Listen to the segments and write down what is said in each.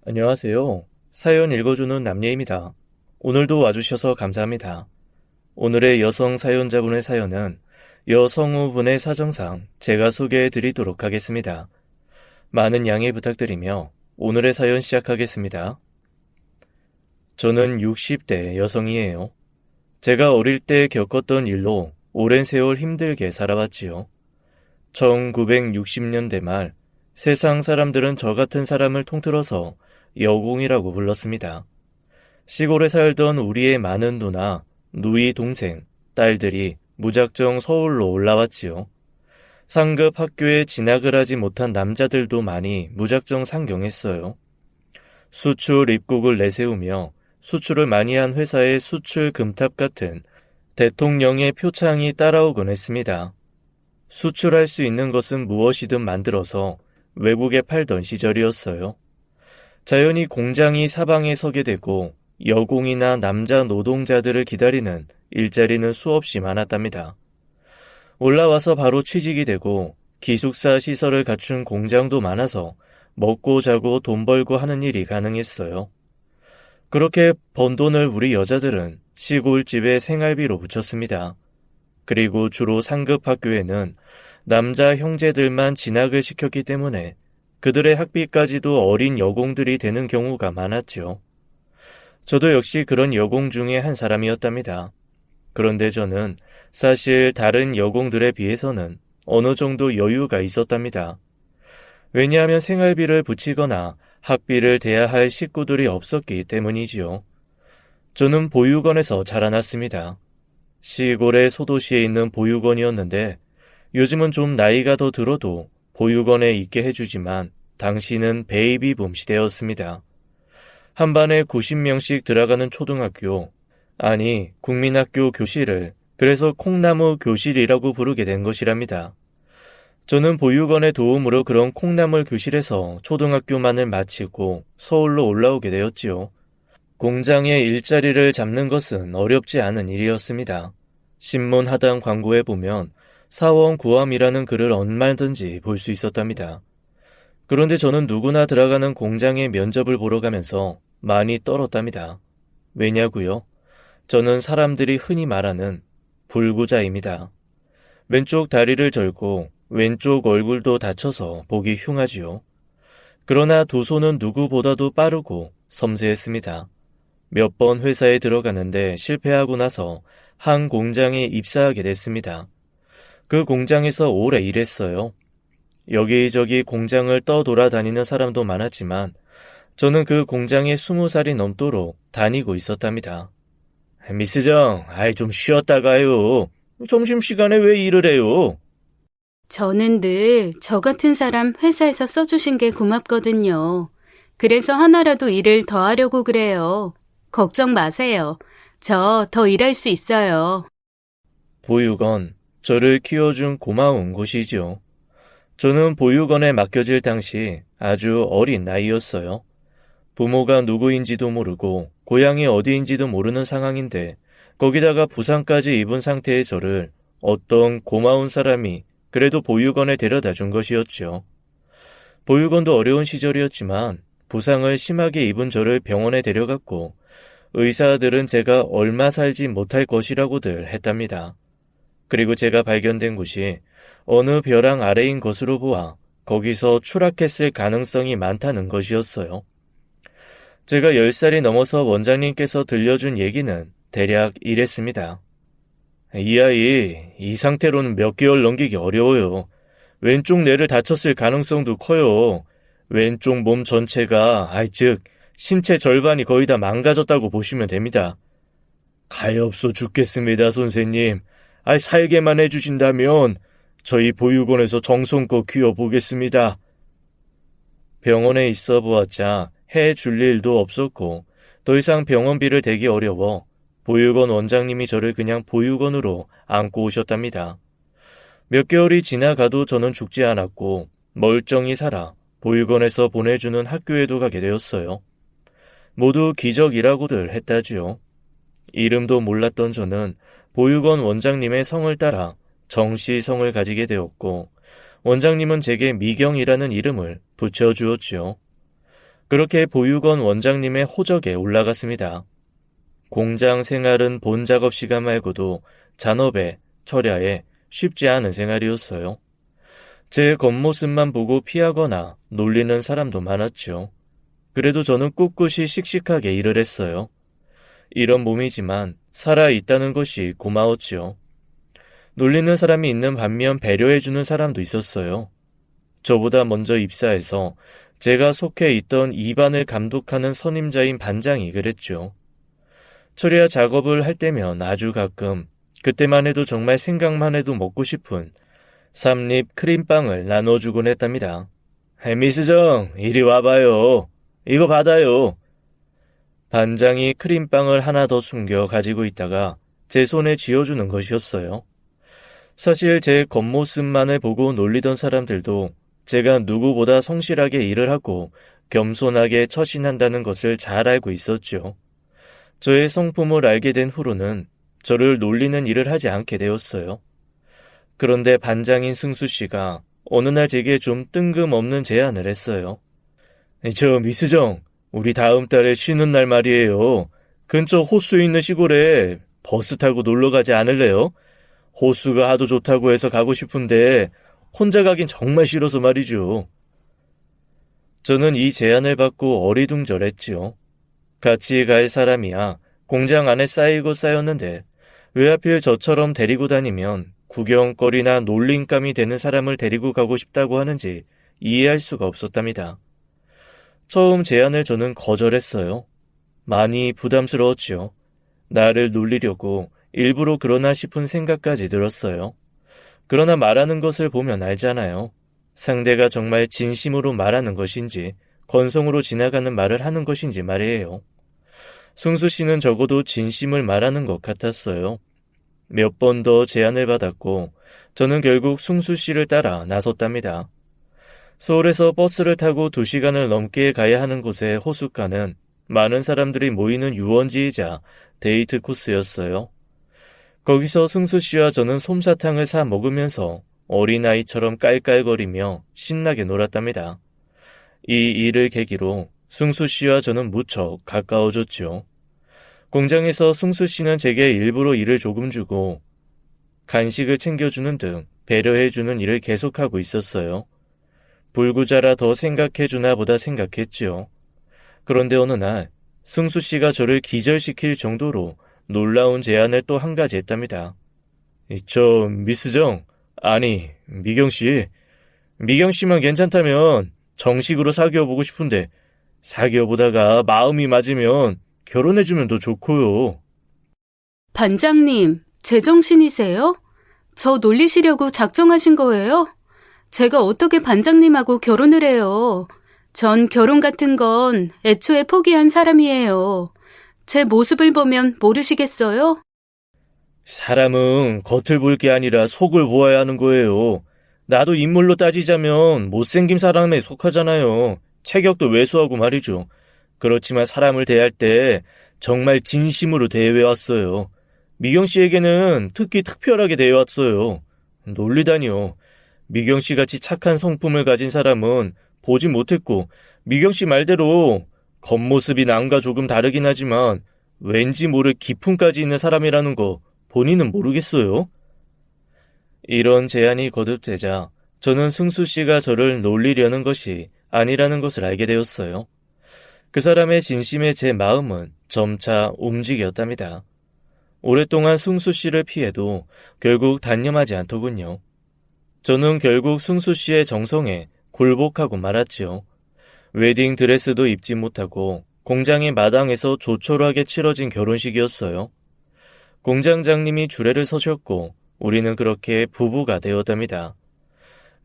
안녕하세요. 사연 읽어주는 남예입니다. 오늘도 와주셔서 감사합니다. 오늘의 여성 사연자분의 사연은 여성우분의 사정상 제가 소개해 드리도록 하겠습니다. 많은 양해 부탁드리며 오늘의 사연 시작하겠습니다. 저는 60대 여성이에요. 제가 어릴 때 겪었던 일로 오랜 세월 힘들게 살아왔지요. 1960년대 말 세상 사람들은 저 같은 사람을 통틀어서 여공이라고 불렀습니다. 시골에 살던 우리의 많은 누나, 누이 동생, 딸들이 무작정 서울로 올라왔지요. 상급 학교에 진학을 하지 못한 남자들도 많이 무작정 상경했어요. 수출 입국을 내세우며 수출을 많이 한 회사의 수출 금탑 같은 대통령의 표창이 따라오곤 했습니다. 수출할 수 있는 것은 무엇이든 만들어서 외국에 팔던 시절이었어요. 자연히 공장이 사방에 서게 되고 여공이나 남자 노동자들을 기다리는 일자리는 수없이 많았답니다. 올라와서 바로 취직이 되고 기숙사 시설을 갖춘 공장도 많아서 먹고 자고 돈 벌고 하는 일이 가능했어요. 그렇게 번 돈을 우리 여자들은 시골집에 생활비로 붙였습니다. 그리고 주로 상급 학교에는 남자 형제들만 진학을 시켰기 때문에 그들의 학비까지도 어린 여공들이 되는 경우가 많았죠. 저도 역시 그런 여공 중에 한 사람이었답니다. 그런데 저는 사실 다른 여공들에 비해서는 어느 정도 여유가 있었답니다. 왜냐하면 생활비를 붙이거나 학비를 대야 할 식구들이 없었기 때문이지요. 저는 보육원에서 자라났습니다. 시골의 소도시에 있는 보육원이었는데 요즘은 좀 나이가 더 들어도 보육원에 있게 해주지만 당시는 베이비붐 시대였습니다. 한 반에 90명씩 들어가는 초등학교, 아니 국민학교 교실을 그래서 콩나무 교실이라고 부르게 된 것이랍니다. 저는 보육원의 도움으로 그런 콩나물 교실에서 초등학교만을 마치고 서울로 올라오게 되었지요. 공장의 일자리를 잡는 것은 어렵지 않은 일이었습니다. 신문 하단 광고에 보면 사원 구함이라는 글을 얼마든지 볼 수 있었답니다. 그런데 저는 누구나 들어가는 공장의 면접을 보러 가면서 많이 떨었답니다. 왜냐고요? 저는 사람들이 흔히 말하는 불구자입니다. 왼쪽 다리를 절고 왼쪽 얼굴도 다쳐서 보기 흉하지요. 그러나 두 손은 누구보다도 빠르고 섬세했습니다. 몇 번 회사에 들어가는데 실패하고 나서 한 공장에 입사하게 됐습니다. 그 공장에서 오래 일했어요. 여기저기 공장을 떠돌아다니는 사람도 많았지만 저는 그 공장에 20살이 넘도록 다니고 있었답니다. 미스정, 좀 쉬었다 가요. 점심시간에 왜 일을 해요? 저는 늘 저 같은 사람 회사에서 써주신 게 고맙거든요. 그래서 하나라도 일을 더 하려고 그래요. 걱정 마세요. 저 더 일할 수 있어요. 보육원, 저를 키워준 고마운 곳이죠. 저는 보육원에 맡겨질 당시 아주 어린 나이였어요. 부모가 누구인지도 모르고 고향이 어디인지도 모르는 상황인데 거기다가 부상까지 입은 상태의 저를 어떤 고마운 사람이 그래도 보육원에 데려다 준 것이었죠. 보육원도 어려운 시절이었지만 부상을 심하게 입은 저를 병원에 데려갔고 의사들은 제가 얼마 살지 못할 것이라고들 했답니다. 그리고 제가 발견된 곳이 어느 벼랑 아래인 것으로 보아 거기서 추락했을 가능성이 많다는 것이었어요. 제가 10살이 넘어서 원장님께서 들려준 얘기는 대략 이랬습니다. 이 아이, 이 상태로는 몇 개월 넘기기 어려워요. 왼쪽 뇌를 다쳤을 가능성도 커요. 왼쪽 몸 전체가, 즉, 신체 절반이 거의 다 망가졌다고 보시면 됩니다. 가엾어 죽겠습니다, 선생님. 살게만 해주신다면 저희 보육원에서 정성껏 키워보겠습니다. 병원에 있어 보았자 해줄 일도 없었고 더 이상 병원비를 대기 어려워 보육원 원장님이 저를 그냥 보육원으로 안고 오셨답니다. 몇 개월이 지나가도 저는 죽지 않았고 멀쩡히 살아 보육원에서 보내주는 학교에도 가게 되었어요. 모두 기적이라고들 했다지요. 이름도 몰랐던 저는 보육원 원장님의 성을 따라 정씨성을 가지게 되었고 원장님은 제게 미경이라는 이름을 붙여주었지요. 그렇게 보육원 원장님의 호적에 올라갔습니다. 공장 생활은 본 작업 시간 말고도 잔업에, 철야에 쉽지 않은 생활이었어요. 제 겉모습만 보고 피하거나 놀리는 사람도 많았죠. 그래도 저는 꿋꿋이 씩씩하게 일을 했어요. 이런 몸이지만 살아있다는 것이 고마웠죠. 놀리는 사람이 있는 반면 배려해주는 사람도 있었어요. 저보다 먼저 입사해서 제가 속해 있던 2반을 감독하는 선임자인 반장이 그랬죠. 철야 작업을 할 때면 아주 가끔, 그때만 해도 정말 생각만 해도 먹고 싶은 삼립 크림빵을 나눠주곤 했답니다. 미스정, 이리 와봐요. 이거 받아요. 반장이 크림빵을 하나 더 숨겨 가지고 있다가 제 손에 쥐어주는 것이었어요. 사실 제 겉모습만을 보고 놀리던 사람들도 제가 누구보다 성실하게 일을 하고 겸손하게 처신한다는 것을 잘 알고 있었죠. 저의 성품을 알게 된 후로는 저를 놀리는 일을 하지 않게 되었어요. 그런데 반장인 승수 씨가 어느 날 제게 좀 뜬금없는 제안을 했어요. 저 미스정, 우리 다음 달에 쉬는 날 말이에요. 근처 호수 있는 시골에 버스 타고 놀러 가지 않을래요? 호수가 하도 좋다고 해서 가고 싶은데 혼자 가긴 정말 싫어서 말이죠. 저는 이 제안을 받고 어리둥절했지요. 같이 갈 사람이야 공장 안에 쌓이고 쌓였는데 왜 하필 저처럼 데리고 다니면 구경거리나 놀림감이 되는 사람을 데리고 가고 싶다고 하는지 이해할 수가 없었답니다. 처음 제안을 저는 거절했어요. 많이 부담스러웠지요. 나를 놀리려고 일부러 그러나 싶은 생각까지 들었어요. 그러나 말하는 것을 보면 알잖아요. 상대가 정말 진심으로 말하는 것인지 건성으로 지나가는 말을 하는 것인지 말이에요. 승수 씨는 적어도 진심을 말하는 것 같았어요. 몇 번 더 제안을 받았고 저는 결국 승수 씨를 따라 나섰답니다. 서울에서 버스를 타고 2시간을 넘게 가야 하는 곳의 호숫가는 많은 사람들이 모이는 유원지이자 데이트 코스였어요. 거기서 승수 씨와 저는 솜사탕을 사 먹으면서 어린아이처럼 깔깔거리며 신나게 놀았답니다. 이 일을 계기로 승수 씨와 저는 무척 가까워졌죠. 공장에서 승수 씨는 제게 일부러 일을 조금 주고 간식을 챙겨주는 등 배려해주는 일을 계속하고 있었어요. 불구자라 더 생각해주나 보다 생각했지요. 그런데 어느 날 승수 씨가 저를 기절시킬 정도로 놀라운 제안을 또 한 가지 했답니다. 저 미스정, 아니 미경씨, 미경씨만 괜찮다면 정식으로 사귀어보고 싶은데 사귀어보다가 마음이 맞으면 결혼해주면 더 좋고요. 반장님, 제정신이세요? 저 놀리시려고 작정하신 거예요? 제가 어떻게 반장님하고 결혼을 해요? 전 결혼 같은 건 애초에 포기한 사람이에요. 제 모습을 보면 모르시겠어요? 사람은 겉을 볼 게 아니라 속을 보아야 하는 거예요. 나도 인물로 따지자면 못생긴 사람에 속하잖아요. 체격도 왜소하고 말이죠. 그렇지만 사람을 대할 때 정말 진심으로 대해왔어요. 미경 씨에게는 특히 특별하게 대해왔어요. 놀리다니요. 미경 씨 같이 착한 성품을 가진 사람은 보지 못했고 미경 씨 말대로 겉모습이 남과 조금 다르긴 하지만 왠지 모를 기품까지 있는 사람이라는 거 본인은 모르겠어요? 이런 제안이 거듭되자 저는 승수 씨가 저를 놀리려는 것이 아니라는 것을 알게 되었어요. 그 사람의 진심에 제 마음은 점차 움직였답니다. 오랫동안 승수 씨를 피해도 결국 단념하지 않더군요. 저는 결국 승수 씨의 정성에 굴복하고 말았지요. 웨딩 드레스도 입지 못하고 공장의 마당에서 조촐하게 치러진 결혼식이었어요. 공장장님이 주례를 서셨고 우리는 그렇게 부부가 되었답니다.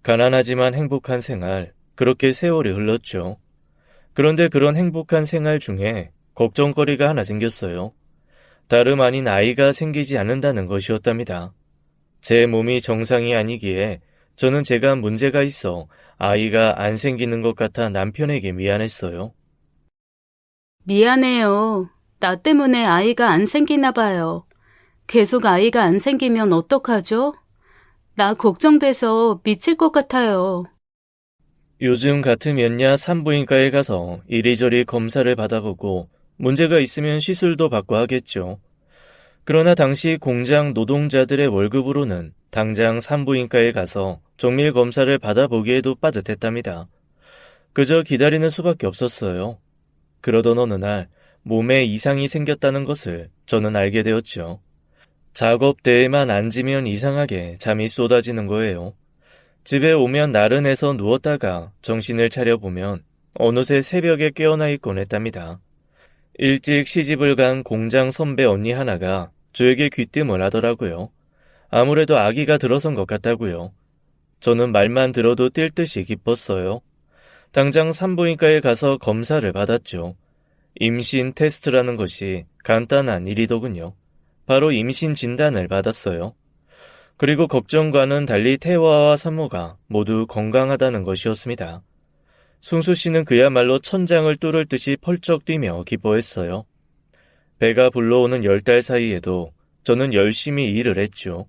가난하지만 행복한 생활, 그렇게 세월이 흘렀죠. 그런데 그런 행복한 생활 중에 걱정거리가 하나 생겼어요. 다름 아닌 아이가 생기지 않는다는 것이었답니다. 제 몸이 정상이 아니기에 저는 제가 문제가 있어 아이가 안 생기는 것 같아 남편에게 미안했어요. 미안해요. 나 때문에 아이가 안 생기나 봐요. 계속 아이가 안 생기면 어떡하죠? 나 걱정돼서 미칠 것 같아요. 요즘 같으면야 산부인과에 가서 이리저리 검사를 받아보고 문제가 있으면 시술도 받고 하겠죠. 그러나 당시 공장 노동자들의 월급으로는 당장 산부인과에 가서 정밀 검사를 받아보기에도 빠듯했답니다. 그저 기다리는 수밖에 없었어요. 그러던 어느 날 몸에 이상이 생겼다는 것을 저는 알게 되었죠. 작업대에만 앉으면 이상하게 잠이 쏟아지는 거예요. 집에 오면 나른해서 누웠다가 정신을 차려보면 어느새 새벽에 깨어나 있곤 했답니다. 일찍 시집을 간 공장 선배 언니 하나가 저에게 귀띔을 하더라고요. 아무래도 아기가 들어선 것 같다고요. 저는 말만 들어도 뛸 듯이 기뻤어요. 당장 산부인과에 가서 검사를 받았죠. 임신 테스트라는 것이 간단한 일이더군요. 바로 임신 진단을 받았어요. 그리고 걱정과는 달리 태화와 산모가 모두 건강하다는 것이었습니다. 승수 씨는 그야말로 천장을 뚫을 듯이 펄쩍 뛰며 기뻐했어요. 배가 불러오는 10달 사이에도 저는 열심히 일을 했죠.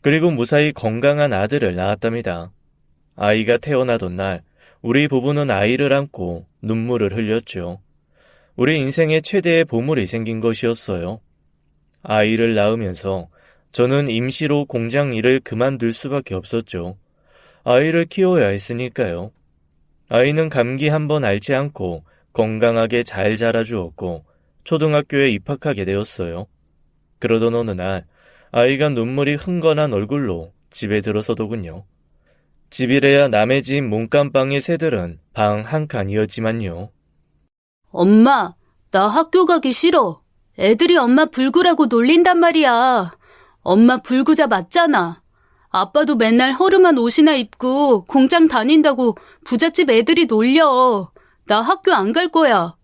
그리고 무사히 건강한 아들을 낳았답니다. 아이가 태어나던 날 우리 부부는 아이를 안고 눈물을 흘렸죠. 우리 인생의 최대의 보물이 생긴 것이었어요. 아이를 낳으면서 저는 임시로 공장 일을 그만둘 수밖에 없었죠. 아이를 키워야 했으니까요. 아이는 감기 한 번 앓지 않고 건강하게 잘 자라주었고 초등학교에 입학하게 되었어요. 그러던 어느 날 아이가 눈물이 흥건한 얼굴로 집에 들어서더군요. 집이래야 남의 집 문간방의 새들은 방 한 칸이었지만요. 엄마, 나 학교 가기 싫어. 애들이 엄마 불구라고 놀린단 말이야. 엄마 불구자 맞잖아. 아빠도 맨날 허름한 옷이나 입고 공장 다닌다고 부잣집 애들이 놀려. 나 학교 안 갈 거야.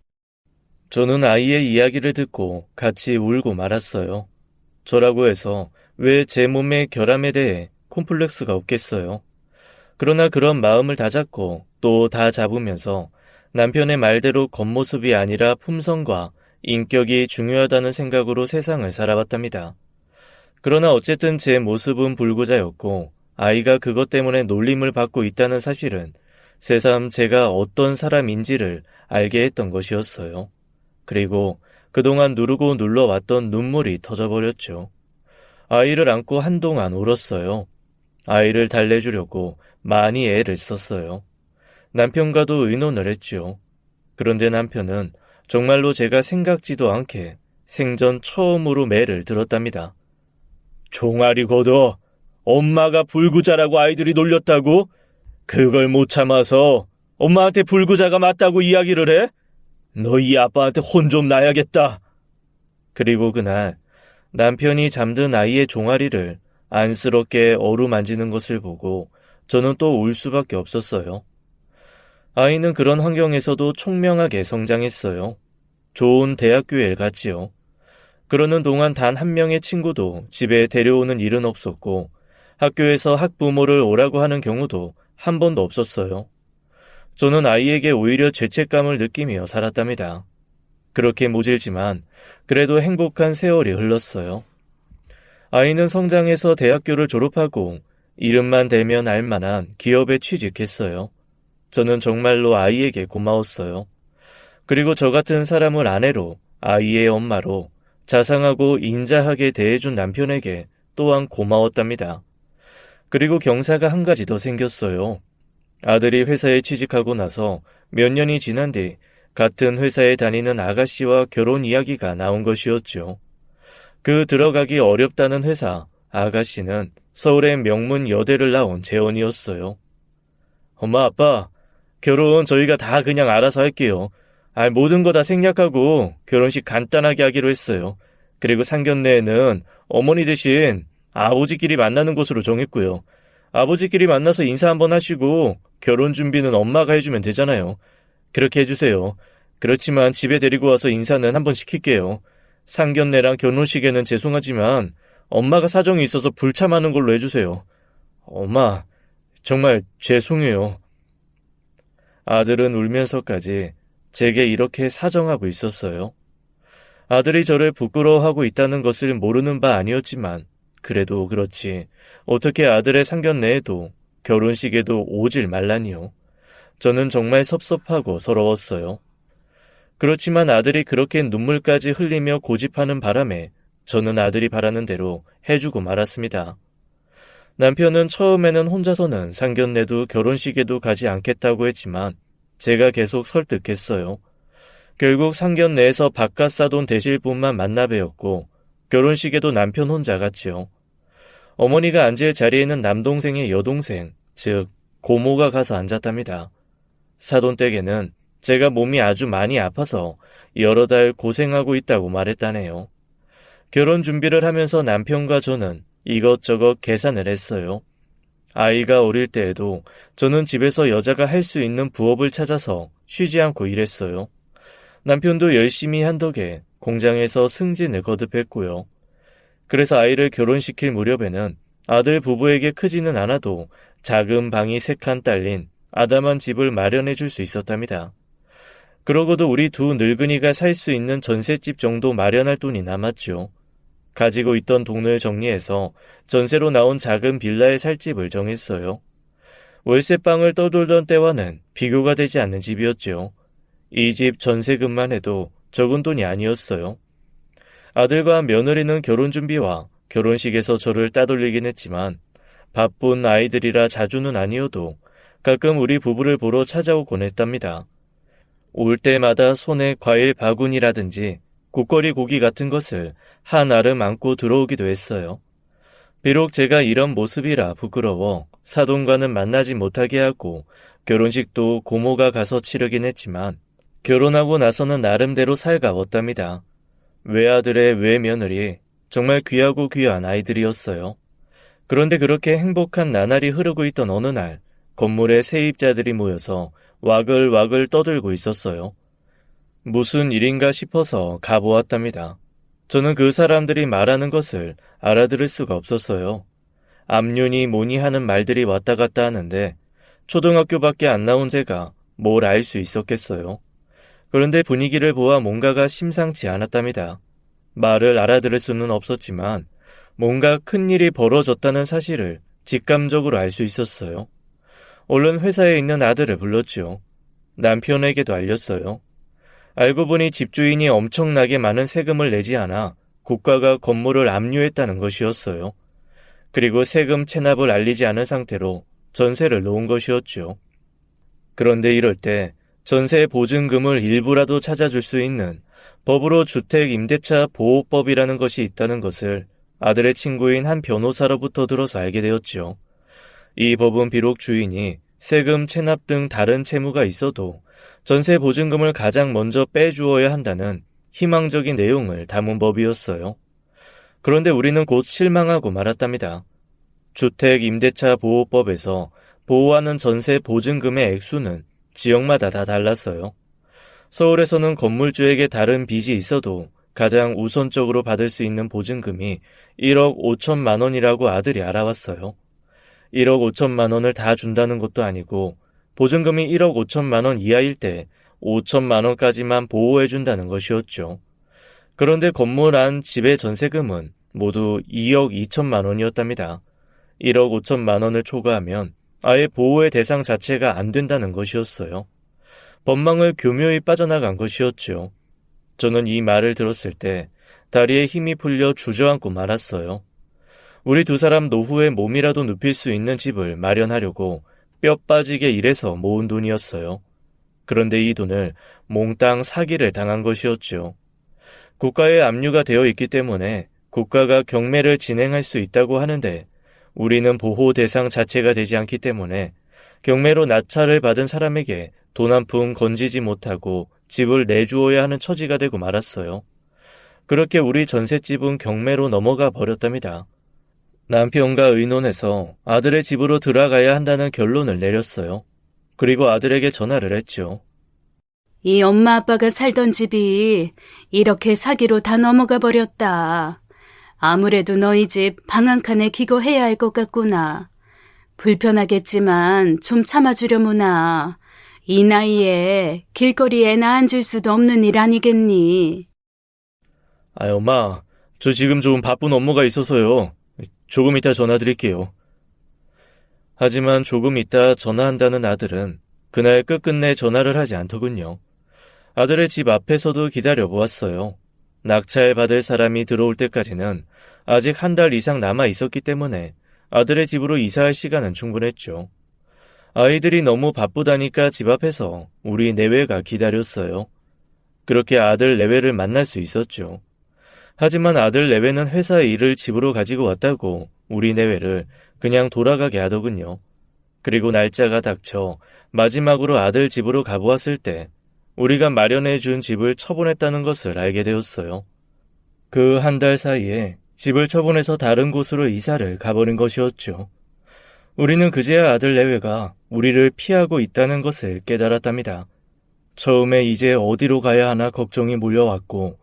저는 아이의 이야기를 듣고 같이 울고 말았어요. 저라고 해서 왜 제 몸의 결함에 대해 콤플렉스가 없겠어요. 그러나 그런 마음을 다잡고 또 다 잡으면서 남편의 말대로 겉모습이 아니라 품성과 인격이 중요하다는 생각으로 세상을 살아왔답니다. 그러나 어쨌든 제 모습은 불구자였고 아이가 그것 때문에 놀림을 받고 있다는 사실은 새삼 제가 어떤 사람인지를 알게 했던 것이었어요. 그리고 그동안 누르고 눌러왔던 눈물이 터져버렸죠. 아이를 안고 한동안 울었어요. 아이를 달래주려고 많이 애를 썼어요. 남편과도 의논을 했죠. 그런데 남편은 정말로 제가 생각지도 않게 생전 처음으로 매를 들었답니다. 종아리 걷어. 엄마가 불구자라고 아이들이 놀렸다고? 그걸 못 참아서 엄마한테 불구자가 맞다고 이야기를 해? 너희 아빠한테 혼 좀 나야겠다. 그리고 그날 남편이 잠든 아이의 종아리를 안쓰럽게 어루만지는 것을 보고 저는 또 울 수밖에 없었어요. 아이는 그런 환경에서도 총명하게 성장했어요. 좋은 대학교에 갔지요. 그러는 동안 단 한 명의 친구도 집에 데려오는 일은 없었고 학교에서 학부모를 오라고 하는 경우도 한 번도 없었어요. 저는 아이에게 오히려 죄책감을 느끼며 살았답니다. 그렇게 모질지만 그래도 행복한 세월이 흘렀어요. 아이는 성장해서 대학교를 졸업하고 이름만 대면 알만한 기업에 취직했어요. 저는 정말로 아이에게 고마웠어요. 그리고 저 같은 사람을 아내로, 아이의 엄마로 자상하고 인자하게 대해준 남편에게 또한 고마웠답니다. 그리고 경사가 한 가지 더 생겼어요. 아들이 회사에 취직하고 나서 몇 년이 지난 뒤 같은 회사에 다니는 아가씨와 결혼 이야기가 나온 것이었죠. 그 들어가기 어렵다는 회사 아가씨는 서울의 명문 여대를 나온 재원이었어요. 엄마, 아빠, 결혼 저희가 다 그냥 알아서 할게요. 모든 거 다 생략하고 결혼식 간단하게 하기로 했어요. 그리고 상견례에는 어머니 대신 아버지끼리 만나는 곳으로 정했고요. 아버지끼리 만나서 인사 한번 하시고 결혼 준비는 엄마가 해주면 되잖아요. 그렇게 해주세요. 그렇지만 집에 데리고 와서 인사는 한번 시킬게요. 상견례랑 결혼식에는 죄송하지만 엄마가 사정이 있어서 불참하는 걸로 해주세요. 엄마, 정말 죄송해요. 아들은 울면서까지 제게 이렇게 사정하고 있었어요. 아들이 저를 부끄러워하고 있다는 것을 모르는 바 아니었지만 그래도 그렇지 어떻게 아들의 상견례에도 결혼식에도 오질 말라니요. 저는 정말 섭섭하고 서러웠어요. 그렇지만 아들이 그렇게 눈물까지 흘리며 고집하는 바람에 저는 아들이 바라는 대로 해주고 말았습니다. 남편은 처음에는 혼자서는 상견례도 결혼식에도 가지 않겠다고 했지만 제가 계속 설득했어요. 결국 상견례에서 바깥 사돈 되실 분만 만나 뵈었고 결혼식에도 남편 혼자 갔지요. 어머니가 앉을 자리에는 남동생의 여동생, 즉 고모가 가서 앉았답니다. 사돈 댁에는 제가 몸이 아주 많이 아파서 여러 달 고생하고 있다고 말했다네요. 결혼 준비를 하면서 남편과 저는 이것저것 계산을 했어요. 아이가 어릴 때에도 저는 집에서 여자가 할 수 있는 부업을 찾아서 쉬지 않고 일했어요. 남편도 열심히 한 덕에 공장에서 승진을 거듭했고요. 그래서 아이를 결혼시킬 무렵에는 아들 부부에게 크지는 않아도 작은 방이 3칸 딸린 아담한 집을 마련해 줄 수 있었답니다. 그러고도 우리 두 늙은이가 살 수 있는 전셋집 정도 마련할 돈이 남았죠. 가지고 있던 돈을 정리해서 전세로 나온 작은 빌라에 살 집을 정했어요. 월세방을 떠돌던 때와는 비교가 되지 않는 집이었죠. 이 집 전세금만 해도 적은 돈이 아니었어요. 아들과 며느리는 결혼 준비와 결혼식에서 저를 따돌리긴 했지만 바쁜 아이들이라 자주는 아니어도 가끔 우리 부부를 보러 찾아오곤 했답니다. 올 때마다 손에 과일 바구니라든지 국거리 고기 같은 것을 한 알음 안고 들어오기도 했어요. 비록 제가 이런 모습이라 부끄러워 사돈과는 만나지 못하게 하고 결혼식도 고모가 가서 치르긴 했지만 결혼하고 나서는 나름대로 살가웠답니다. 외아들의 외며느리, 정말 귀하고 귀한 아이들이었어요. 그런데 그렇게 행복한 나날이 흐르고 있던 어느 날 건물에 세입자들이 모여서 와글와글 떠들고 있었어요. 무슨 일인가 싶어서 가보았답니다. 저는 그 사람들이 말하는 것을 알아들을 수가 없었어요. 앞윤이 뭐니 하는 말들이 왔다 갔다 하는데 초등학교밖에 안 나온 제가 뭘 알 수 있었겠어요. 그런데 분위기를 보아 뭔가가 심상치 않았답니다. 말을 알아들을 수는 없었지만 뭔가 큰일이 벌어졌다는 사실을 직감적으로 알 수 있었어요. 얼른 회사에 있는 아들을 불렀죠. 남편에게도 알렸어요. 알고 보니 집주인이 엄청나게 많은 세금을 내지 않아 국가가 건물을 압류했다는 것이었어요. 그리고 세금 체납을 알리지 않은 상태로 전세를 놓은 것이었죠. 그런데 이럴 때 전세 보증금을 일부라도 찾아줄 수 있는 법으로 주택임대차 보호법이라는 것이 있다는 것을 아들의 친구인 한 변호사로부터 들어서 알게 되었죠. 이 법은 비록 주인이 세금 체납 등 다른 채무가 있어도 전세 보증금을 가장 먼저 빼주어야 한다는 희망적인 내용을 담은 법이었어요. 그런데 우리는 곧 실망하고 말았답니다. 주택임대차 보호법에서 보호하는 전세 보증금의 액수는 지역마다 다 달랐어요. 서울에서는 건물주에게 다른 빚이 있어도 가장 우선적으로 받을 수 있는 보증금이 1억 5천만 원이라고 아들이 알아왔어요. 1억 5천만 원을 다 준다는 것도 아니고 보증금이 1억 5천만 원 이하일 때 5천만 원까지만 보호해준다는 것이었죠. 그런데 건물 안 집의 전세금은 모두 2억 2천만 원이었답니다. 1억 5천만 원을 초과하면 아예 보호의 대상 자체가 안 된다는 것이었어요. 법망을 교묘히 빠져나간 것이었죠. 저는 이 말을 들었을 때 다리에 힘이 풀려 주저앉고 말았어요. 우리 두 사람 노후에 몸이라도 눕힐 수 있는 집을 마련하려고 뼈 빠지게 일해서 모은 돈이었어요. 그런데 이 돈을 몽땅 사기를 당한 것이었죠. 국가에 압류가 되어 있기 때문에 국가가 경매를 진행할 수 있다고 하는데 우리는 보호 대상 자체가 되지 않기 때문에 경매로 낙찰을 받은 사람에게 돈 한 푼 건지지 못하고 집을 내주어야 하는 처지가 되고 말았어요. 그렇게 우리 전셋집은 경매로 넘어가 버렸답니다. 남편과 의논해서 아들의 집으로 들어가야 한다는 결론을 내렸어요. 그리고 아들에게 전화를 했죠. 이 엄마 아빠가 살던 집이 이렇게 사기로 다 넘어가 버렸다. 아무래도 너희 집 방 한 칸에 기거해야 할 것 같구나. 불편하겠지만 좀 참아주려무나. 이 나이에 길거리에 나 앉을 수도 없는 일 아니겠니? 엄마, 저 지금 좀 바쁜 업무가 있어서요. 조금 이따 전화 드릴게요. 하지만 조금 이따 전화한다는 아들은 그날 끝끝내 전화를 하지 않더군요. 아들의 집 앞에서도 기다려보았어요. 낙찰 받을 사람이 들어올 때까지는 아직 한 달 이상 남아 있었기 때문에 아들의 집으로 이사할 시간은 충분했죠. 아이들이 너무 바쁘다니까 집 앞에서 우리 내외가 기다렸어요. 그렇게 아들 내외를 만날 수 있었죠. 하지만 아들 내외는 회사 일을 집으로 가지고 왔다고 우리 내외를 그냥 돌아가게 하더군요. 그리고 날짜가 닥쳐 마지막으로 아들 집으로 가보았을 때 우리가 마련해 준 집을 처분했다는 것을 알게 되었어요. 그 한 달 사이에 집을 처분해서 다른 곳으로 이사를 가버린 것이었죠. 우리는 그제야 아들 내외가 우리를 피하고 있다는 것을 깨달았답니다. 처음에 이제 어디로 가야 하나 걱정이 몰려왔고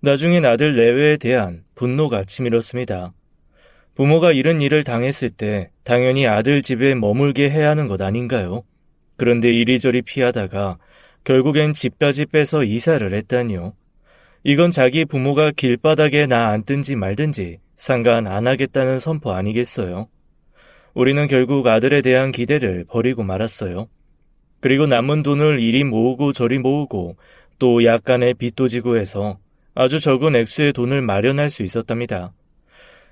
나중엔 아들 내외에 대한 분노가 치밀었습니다. 부모가 이런 일을 당했을 때 당연히 아들 집에 머물게 해야 하는 것 아닌가요? 그런데 이리저리 피하다가 결국엔 집까지 빼서 이사를 했다니요. 이건 자기 부모가 길바닥에 나 앉든지 말든지 상관 안 하겠다는 선포 아니겠어요? 우리는 결국 아들에 대한 기대를 버리고 말았어요. 그리고 남은 돈을 이리 모으고 저리 모으고 또 약간의 빚도 지고 해서 아주 적은 액수의 돈을 마련할 수 있었답니다.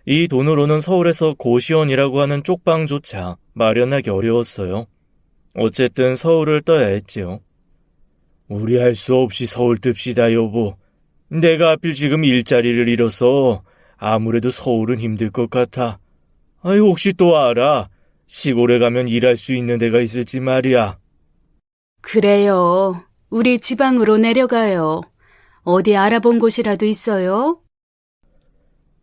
이 돈으로는 서울에서 고시원이라고 하는 쪽방조차 마련하기 어려웠어요. 어쨌든 서울을 떠야 했지요. 우리 할 수 없이 서울 뜹시다 여보. 내가 하필 지금 일자리를 잃어서 아무래도 서울은 힘들 것 같아. 아이 혹시 또 알아? 시골에 가면 일할 수 있는 데가 있을지 말이야. 그래요. 우리 지방으로 내려가요. 어디 알아본 곳이라도 있어요?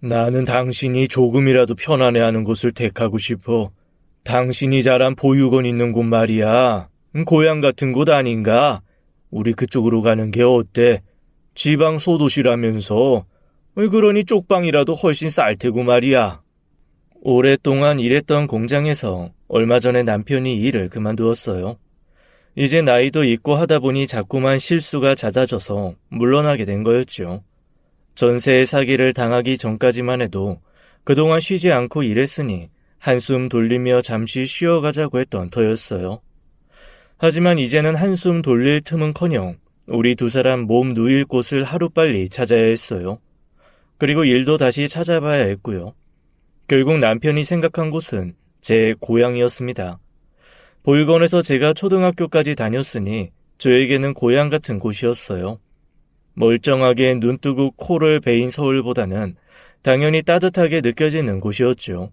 나는 당신이 조금이라도 편안해하는 곳을 택하고 싶어. 당신이 자란 보육원 있는 곳 말이야. 고향 같은 곳 아닌가? 우리 그쪽으로 가는 게 어때? 지방 소도시라면서. 그러니 쪽방이라도 훨씬 쌀 테고 말이야. 오랫동안 일했던 공장에서 얼마 전에 남편이 일을 그만두었어요. 이제 나이도 있고 하다 보니 자꾸만 실수가 잦아져서 물러나게 된 거였죠. 전세의 사기를 당하기 전까지만 해도 그동안 쉬지 않고 일했으니 한숨 돌리며 잠시 쉬어가자고 했던 터였어요. 하지만 이제는 한숨 돌릴 틈은커녕 우리 두 사람 몸 누일 곳을 하루빨리 찾아야 했어요. 그리고 일도 다시 찾아봐야 했고요. 결국 남편이 생각한 곳은 제 고향이었습니다. 보육원에서 제가 초등학교까지 다녔으니 저에게는 고향 같은 곳이었어요. 멀쩡하게 눈뜨고 코를 베인 서울보다는 당연히 따뜻하게 느껴지는 곳이었죠.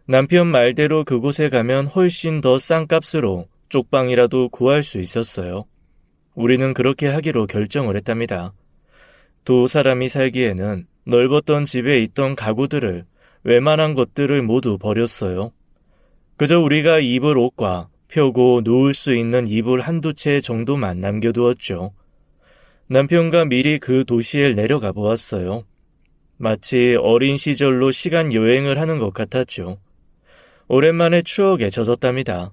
남편 말대로 그곳에 가면 훨씬 더 싼 값으로 쪽방이라도 구할 수 있었어요. 우리는 그렇게 하기로 결정을 했답니다. 두 사람이 살기에는 넓었던 집에 있던 가구들을 웬만한 것들을 모두 버렸어요. 그저 우리가 입을 옷과 펴고 누울 수 있는 이불 한두 채 정도만 남겨두었죠. 남편과 미리 그 도시에 내려가 보았어요. 마치 어린 시절로 시간 여행을 하는 것 같았죠. 오랜만에 추억에 젖었답니다.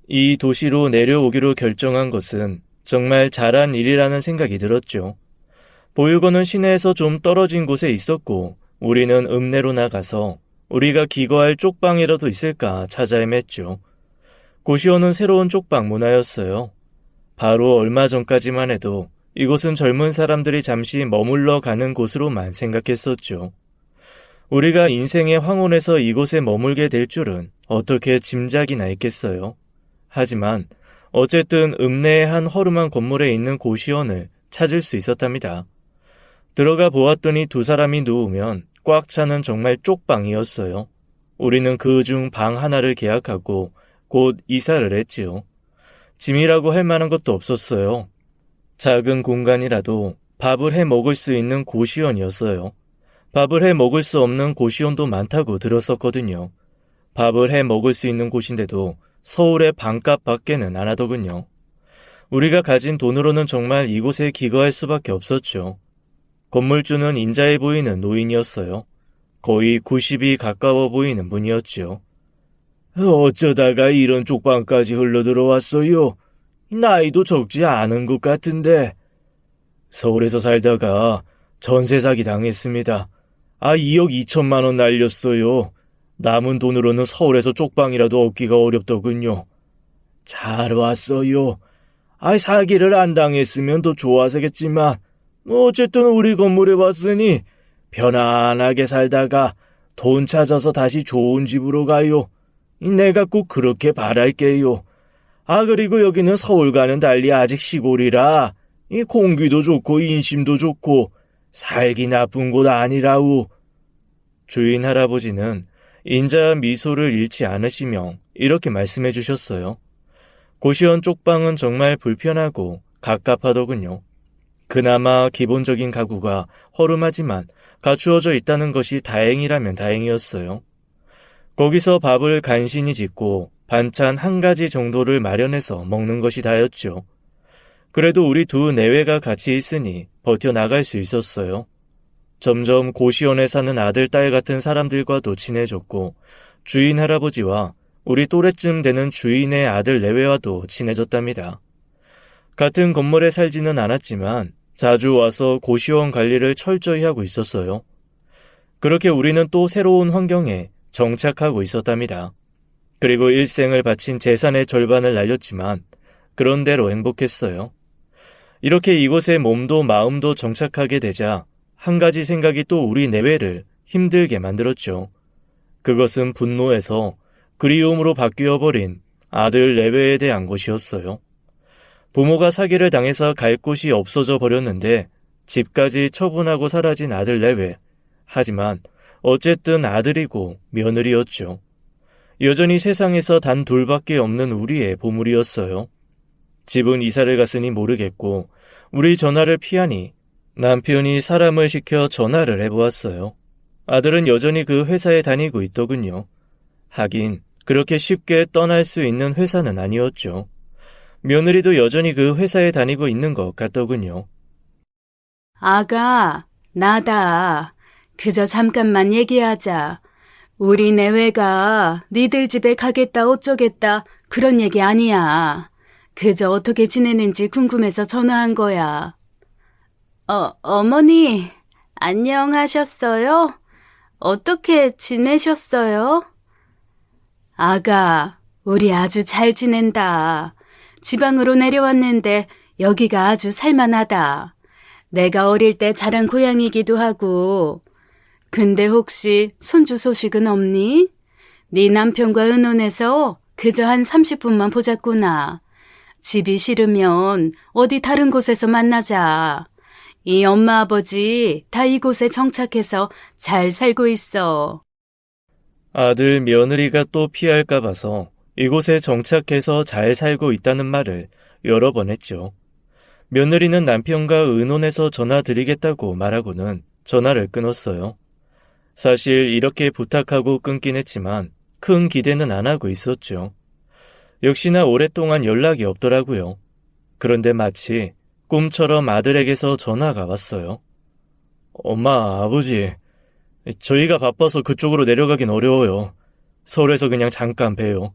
이 도시로 내려오기로 결정한 것은 정말 잘한 일이라는 생각이 들었죠. 보육원은 시내에서 좀 떨어진 곳에 있었고 우리는 읍내로 나가서 우리가 기거할 쪽방이라도 있을까 찾아 헤맸죠. 고시원은 새로운 쪽방 문화였어요. 바로 얼마 전까지만 해도 이곳은 젊은 사람들이 잠시 머물러 가는 곳으로만 생각했었죠. 우리가 인생의 황혼에서 이곳에 머물게 될 줄은 어떻게 짐작이나 했겠어요. 하지만 어쨌든 읍내의 한 허름한 건물에 있는 고시원을 찾을 수 있었답니다. 들어가 보았더니 두 사람이 누우면 꽉 차는 정말 쪽방이었어요. 우리는 그중 방 하나를 계약하고 곧 이사를 했지요. 짐이라고 할 만한 것도 없었어요. 작은 공간이라도 밥을 해 먹을 수 있는 고시원이었어요. 밥을 해 먹을 수 없는 고시원도 많다고 들었었거든요. 밥을 해 먹을 수 있는 곳인데도 서울의 반값 밖에는 안 하더군요. 우리가 가진 돈으로는 정말 이곳에 기거할 수밖에 없었죠. 건물주는 인자해 보이는 노인이었어요. 거의 90이 가까워 보이는 분이었지요. 어쩌다가 이런 쪽방까지 흘러들어왔어요? 나이도 적지 않은 것 같은데. 서울에서 살다가 전세 사기 당했습니다. 2억 2천만 원 날렸어요. 남은 돈으로는 서울에서 쪽방이라도 얻기가 어렵더군요. 잘 왔어요. 사기를 안 당했으면 더 좋아서겠지만, 어쨌든 우리 건물에 왔으니 편안하게 살다가 돈 찾아서 다시 좋은 집으로 가요. 내가 꼭 그렇게 바랄게요. 그리고 여기는 서울과는 달리 아직 시골이라 이 공기도 좋고 인심도 좋고 살기 나쁜 곳 아니라우. 주인 할아버지는 인자한 미소를 잃지 않으시며 이렇게 말씀해 주셨어요. 고시원 쪽방은 정말 불편하고 갑갑하더군요. 그나마 기본적인 가구가 허름하지만 갖추어져 있다는 것이 다행이라면 다행이었어요. 거기서 밥을 간신히 짓고 반찬 한 가지 정도를 마련해서 먹는 것이 다였죠. 그래도 우리 두 내외가 같이 있으니 버텨나갈 수 있었어요. 점점 고시원에 사는 아들, 딸 같은 사람들과도 친해졌고 주인 할아버지와 우리 또래쯤 되는 주인의 아들 내외와도 친해졌답니다. 같은 건물에 살지는 않았지만 자주 와서 고시원 관리를 철저히 하고 있었어요. 그렇게 우리는 또 새로운 환경에 정착하고 있었답니다. 그리고 일생을 바친 재산의 절반을 날렸지만 그런대로 행복했어요. 이렇게 이곳에 몸도 마음도 정착하게 되자 한 가지 생각이 또 우리 내외를 힘들게 만들었죠. 그것은 분노에서 그리움으로 바뀌어버린 아들 내외에 대한 것이었어요. 부모가 사기를 당해서 갈 곳이 없어져 버렸는데 집까지 처분하고 사라진 아들 내외. 하지만 어쨌든 아들이고 며느리였죠. 여전히 세상에서 단 둘밖에 없는 우리의 보물이었어요. 집은 이사를 갔으니 모르겠고 우리 전화를 피하니 남편이 사람을 시켜 전화를 해보았어요. 아들은 여전히 그 회사에 다니고 있더군요. 하긴 그렇게 쉽게 떠날 수 있는 회사는 아니었죠. 며느리도 여전히 그 회사에 다니고 있는 것 같더군요. 아가, 나다. 그저 잠깐만 얘기하자. 우리 내외가 니들 집에 가겠다 어쩌겠다 그런 얘기 아니야. 그저 어떻게 지내는지 궁금해서 전화한 거야. 어머니, 안녕하셨어요? 어떻게 지내셨어요? 아가, 우리 아주 잘 지낸다. 지방으로 내려왔는데 여기가 아주 살만하다. 내가 어릴 때 자란 고향이기도 하고. 근데 혹시 손주 소식은 없니? 네 남편과 의논해서 그저 한 30분만 보자꾸나. 집이 싫으면 어디 다른 곳에서 만나자. 이 엄마 아버지 다 이곳에 정착해서 잘 살고 있어. 아들 며느리가 또 피할까 봐서 이곳에 정착해서 잘 살고 있다는 말을 여러 번 했죠. 며느리는 남편과 의논해서 전화드리겠다고 말하고는 전화를 끊었어요. 사실 이렇게 부탁하고 끊긴 했지만 큰 기대는 안 하고 있었죠. 역시나 오랫동안 연락이 없더라고요. 그런데 마치 꿈처럼 아들에게서 전화가 왔어요. 엄마, 아버지, 저희가 바빠서 그쪽으로 내려가긴 어려워요. 서울에서 그냥 잠깐 봬요.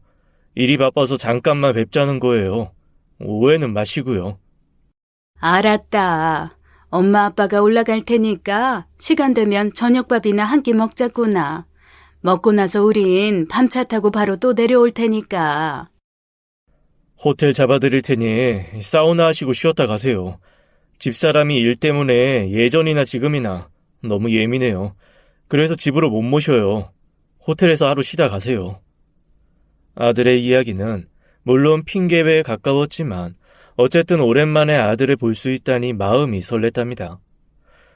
일이 바빠서 잠깐만 뵙자는 거예요. 오해는 마시고요. 알았다. 엄마 아빠가 올라갈 테니까 시간 되면 저녁밥이나 한 끼 먹자꾸나. 먹고 나서 우린 밤차 타고 바로 또 내려올 테니까. 호텔 잡아드릴 테니 사우나 하시고 쉬었다 가세요. 집사람이 일 때문에 예전이나 지금이나 너무 예민해요. 그래서 집으로 못 모셔요. 호텔에서 하루 쉬다 가세요. 아들의 이야기는 물론 핑계에 가까웠지만 어쨌든 오랜만에 아들을 볼 수 있다니 마음이 설렜답니다.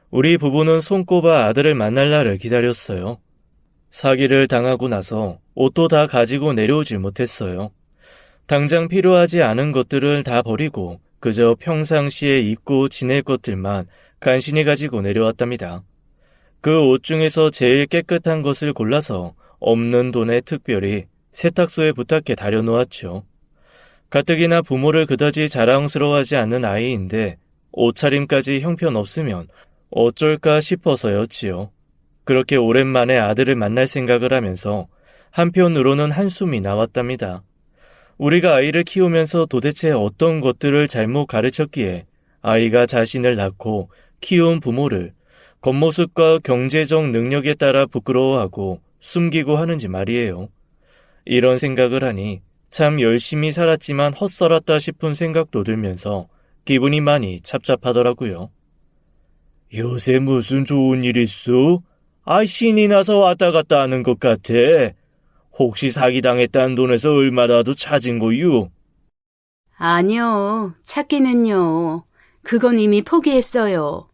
우리 부부는 손꼽아 아들을 만날 날을 기다렸어요. 사기를 당하고 나서 옷도 다 가지고 내려오질 못했어요. 당장 필요하지 않은 것들을 다 버리고 그저 평상시에 입고 지낼 것들만 간신히 가지고 내려왔답니다. 그 옷 중에서 제일 깨끗한 것을 골라서 없는 돈에 특별히 세탁소에 부탁해 다려놓았죠. 가뜩이나 부모를 그다지 자랑스러워하지 않는 아이인데 옷차림까지 형편없으면 어쩔까 싶어서였지요. 그렇게 오랜만에 아들을 만날 생각을 하면서 한편으로는 한숨이 나왔답니다. 우리가 아이를 키우면서 도대체 어떤 것들을 잘못 가르쳤기에 아이가 자신을 낳고 키운 부모를 겉모습과 경제적 능력에 따라 부끄러워하고 숨기고 하는지 말이에요. 이런 생각을 하니 참 열심히 살았지만 헛살았다 싶은 생각도 들면서 기분이 많이 착잡하더라고요. 요새 무슨 좋은 일 있어? 신이 나서 왔다 갔다 하는 것 같아. 혹시 사기당했다는 돈에서 얼마라도 찾은 거유? 아니요, 찾기는요. 그건 이미 포기했어요.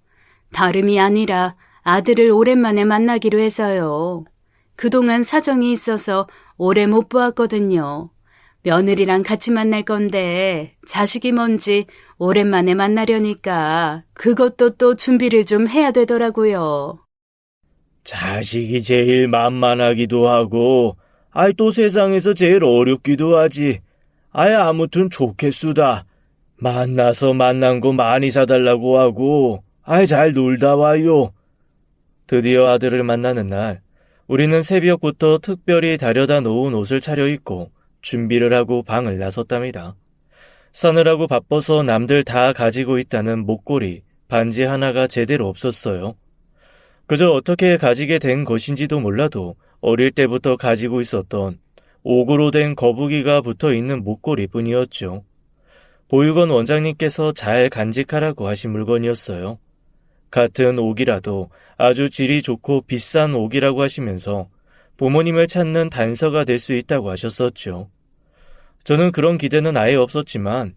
다름이 아니라 아들을 오랜만에 만나기로 해서요. 그동안 사정이 있어서 오래 못 보았거든요. 며느리랑 같이 만날 건데 자식이 뭔지 오랜만에 만나려니까 그것도 또 준비를 좀 해야 되더라고요. 자식이 제일 만만하기도 하고, 또 세상에서 제일 어렵기도 하지. 아무튼 좋겠수다. 만나서 만난 거 많이 사달라고 하고, 잘 놀다 와요. 드디어 아들을 만나는 날, 우리는 새벽부터 특별히 다려다 놓은 옷을 차려입고 준비를 하고 방을 나섰답니다. 싸느라고 바빠서 남들 다 가지고 있다는 목걸이, 반지 하나가 제대로 없었어요. 그저 어떻게 가지게 된 것인지도 몰라도 어릴 때부터 가지고 있었던 옥으로 된 거북이가 붙어있는 목걸이뿐이었죠. 보육원 원장님께서 잘 간직하라고 하신 물건이었어요. 같은 옥이라도 아주 질이 좋고 비싼 옥이라고 하시면서 부모님을 찾는 단서가 될 수 있다고 하셨었죠. 저는 그런 기대는 아예 없었지만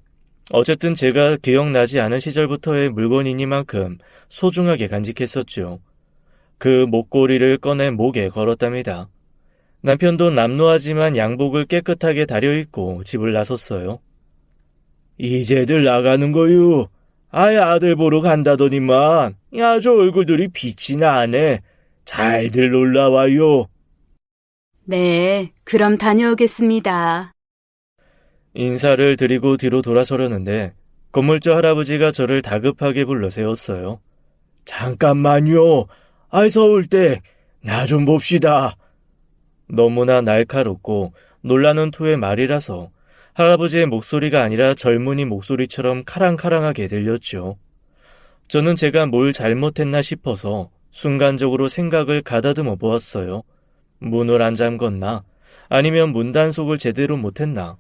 어쨌든 제가 기억나지 않은 시절부터의 물건이니만큼 소중하게 간직했었죠. 그 목걸이를 꺼내 목에 걸었답니다. 남편도 남루하지만 양복을 깨끗하게 다려입고 집을 나섰어요. 이제들 나가는 거유. 아들 보러 간다더니만 아주 얼굴들이 빛이 나네. 잘들 놀러와요. 네, 그럼 다녀오겠습니다. 인사를 드리고 뒤로 돌아서려는데 건물주 할아버지가 저를 다급하게 불러 세웠어요. 잠깐만요. 서울댁, 나 좀 봅시다. 너무나 날카롭고 놀라는 투의 말이라서 할아버지의 목소리가 아니라 젊은이 목소리처럼 카랑카랑하게 들렸죠. 저는 제가 뭘 잘못했나 싶어서 순간적으로 생각을 가다듬어 보았어요. 문을 안 잠궜나? 아니면 문단속을 제대로 못했나?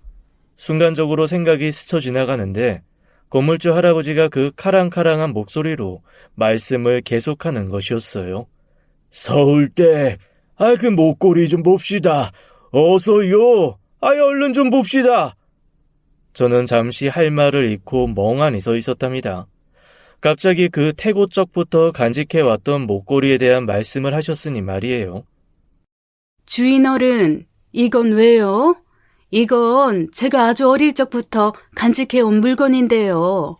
순간적으로 생각이 스쳐 지나가는데 건물주 할아버지가 그 카랑카랑한 목소리로 말씀을 계속하는 것이었어요. 서울댁, 그 목걸이 좀 봅시다. 어서요. 얼른 좀 봅시다. 저는 잠시 할 말을 잃고 멍하니 서 있었답니다. 갑자기 그 태고적부터 간직해왔던 목걸이에 대한 말씀을 하셨으니 말이에요. 주인 어른, 이건 왜요? 이건 제가 아주 어릴 적부터 간직해온 물건인데요.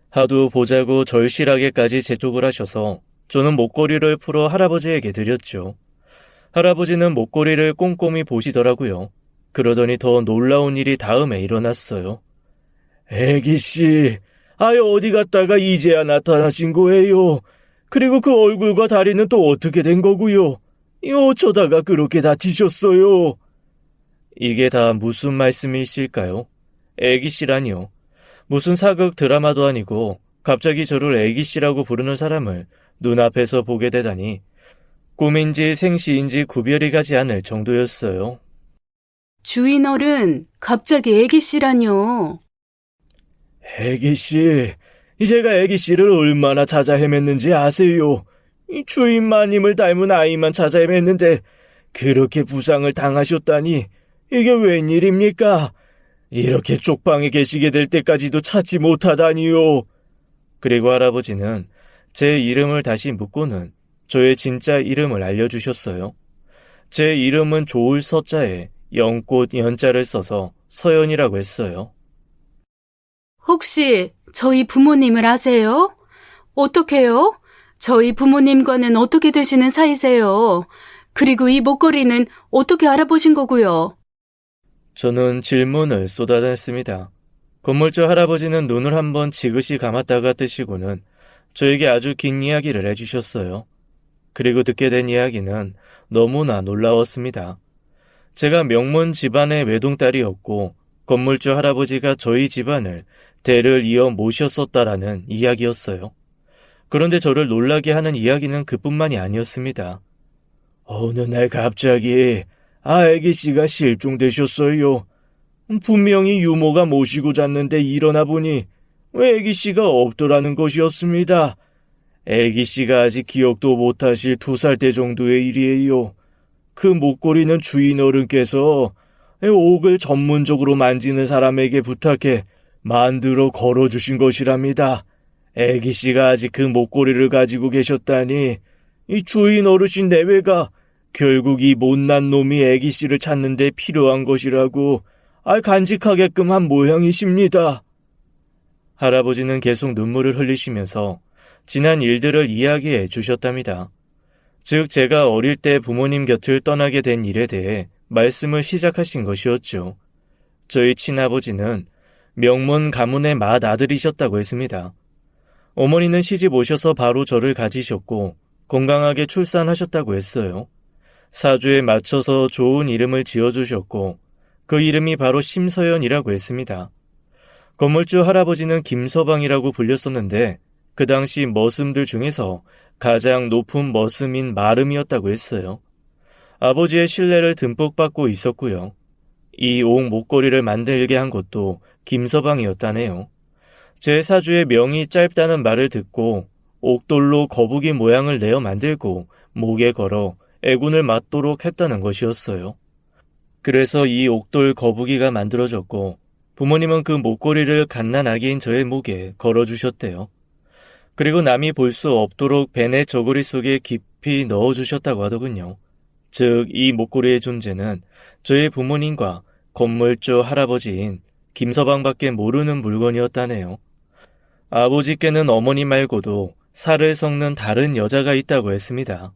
하도 보자고 절실하게까지 재촉을 하셔서 저는 목걸이를 풀어 할아버지에게 드렸죠. 할아버지는 목걸이를 꼼꼼히 보시더라고요. 그러더니 더 놀라운 일이 다음에 일어났어요. 애기씨, 어디 갔다가 이제야 나타나신 거예요? 그리고 그 얼굴과 다리는 또 어떻게 된 거고요? 어쩌다가 그렇게 다치셨어요? 이게 다 무슨 말씀이실까요? 애기씨라니요. 무슨 사극 드라마도 아니고 갑자기 저를 애기씨라고 부르는 사람을 눈앞에서 보게 되다니 꿈인지 생시인지 구별이 가지 않을 정도였어요. 주인 어른, 갑자기 애기씨라뇨. 애기씨, 제가 애기씨를 얼마나 찾아 헤맸는지 아세요? 이 주인 마님을 닮은 아이만 찾아 헤맸는데 그렇게 부상을 당하셨다니 이게 웬일입니까? 이렇게 쪽방에 계시게 될 때까지도 찾지 못하다니요. 그리고 할아버지는 제 이름을 다시 묻고는 저의 진짜 이름을 알려주셨어요. 제 이름은 좋을 서자에 연꽃 연자를 써서 서연이라고 했어요. 혹시 저희 부모님을 아세요? 어떻게요? 저희 부모님과는 어떻게 되시는 사이세요? 그리고 이 목걸이는 어떻게 알아보신 거고요? 저는 질문을 쏟아냈습니다. 건물주 할아버지는 눈을 한번 지그시 감았다가 뜨시고는 저에게 아주 긴 이야기를 해주셨어요. 그리고 듣게 된 이야기는 너무나 놀라웠습니다. 제가 명문 집안의 외동딸이었고 건물주 할아버지가 저희 집안을 대를 이어 모셨었다라는 이야기였어요. 그런데 저를 놀라게 하는 이야기는 그뿐만이 아니었습니다. 어느 날 갑자기 애기씨가 실종되셨어요. 분명히 유모가 모시고 잤는데 일어나 보니 애기씨가 없더라는 것이었습니다. 애기씨가 아직 기억도 못하실 2살 때 정도의 일이에요. 그 목걸이는 주인 어른께서 옥을 전문적으로 만지는 사람에게 부탁해 만들어 걸어주신 것이랍니다. 애기씨가 아직 그 목걸이를 가지고 계셨다니 이 주인 어르신 내외가 결국 이 못난 놈이 애기씨를 찾는 데 필요한 것이라고 간직하게끔 한 모양이십니다. 할아버지는 계속 눈물을 흘리시면서 지난 일들을 이야기해 주셨답니다. 즉 제가 어릴 때 부모님 곁을 떠나게 된 일에 대해 말씀을 시작하신 것이었죠. 저희 친아버지는 명문 가문의 맏아들이셨다고 했습니다. 어머니는 시집 오셔서 바로 저를 가지셨고 건강하게 출산하셨다고 했어요. 사주에 맞춰서 좋은 이름을 지어주셨고 그 이름이 바로 심서연이라고 했습니다. 건물주 할아버지는 김서방이라고 불렸었는데 그 당시 머슴들 중에서 가장 높은 머슴인 마름이었다고 했어요. 아버지의 신뢰를 듬뿍 받고 있었고요. 이 옥 목걸이를 만들게 한 것도 김서방이었다네요. 제 사주의 명이 짧다는 말을 듣고 옥돌로 거북이 모양을 내어 만들고 목에 걸어 애군을 맞도록 했다는 것이었어요. 그래서 이 옥돌 거북이가 만들어졌고 부모님은 그 목걸이를 갓난아기인 저의 목에 걸어주셨대요. 그리고 남이 볼 수 없도록 벤의 저고리 속에 깊이 넣어주셨다고 하더군요. 즉 이 목걸이의 존재는 저의 부모님과 건물주 할아버지인 김서방밖에 모르는 물건이었다네요. 아버지께는 어머니 말고도 살을 섞는 다른 여자가 있다고 했습니다.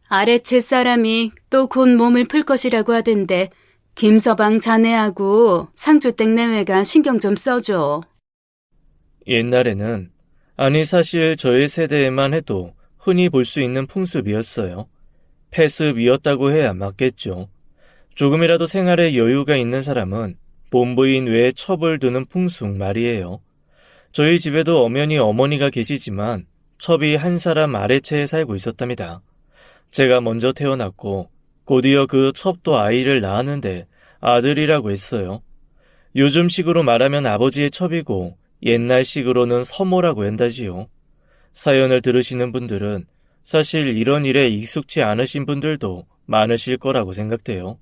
아래채 사람이 또 곧 몸을 풀 것이라고 하던데 김서방 자네하고 상주댁 내외가 신경 좀 써줘. 옛날에는, 아니 사실 저의 세대에만 해도 흔히 볼 수 있는 풍습이었어요. 폐습이었다고 해야 맞겠죠. 조금이라도 생활에 여유가 있는 사람은 본부인 외에 첩을 두는 풍습 말이에요. 저희 집에도 엄연히 어머니가 계시지만 첩이 한 사람 아래채에 살고 있었답니다. 제가 먼저 태어났고 곧이어 그 첩도 아이를 낳았는데 아들이라고 했어요. 요즘식으로 말하면 아버지의 첩이고 옛날식으로는 서모라고 한다지요. 사연을 들으시는 분들은 사실 이런 일에 익숙치 않으신 분들도 많으실 거라고 생각돼요.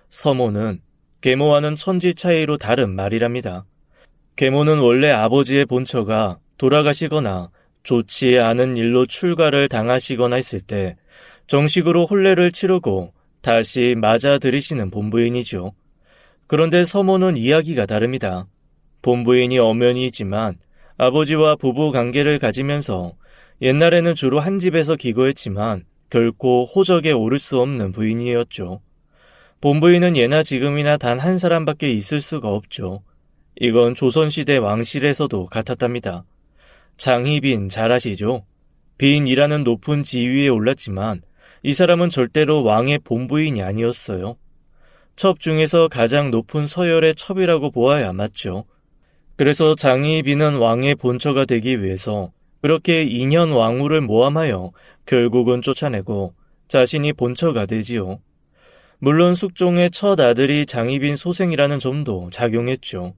서모는 계모와는 천지 차이로 다른 말이랍니다. 계모는 원래 아버지의 본처가 돌아가시거나 좋지 않은 일로 출가를 당하시거나 했을 때 정식으로 혼례를 치르고 다시 맞아들이시는 본부인이죠. 그런데 서모는 이야기가 다릅니다. 본부인이 엄연이지만 아버지와 부부 관계를 가지면서 옛날에는 주로 한 집에서 기거했지만 결코 호적에 오를 수 없는 부인이었죠. 본부인은 예나 지금이나 단 한 사람밖에 있을 수가 없죠. 이건 조선시대 왕실에서도 같았답니다. 장희빈 잘 아시죠? 빈이라는 높은 지위에 올랐지만 이 사람은 절대로 왕의 본부인이 아니었어요. 첩 중에서 가장 높은 서열의 첩이라고 보아야 맞죠. 그래서 장희빈은 왕의 본처가 되기 위해서 그렇게 2년 왕후를 모함하여 결국은 쫓아내고 자신이 본처가 되지요. 물론 숙종의 첫 아들이 장희빈 소생이라는 점도 작용했죠.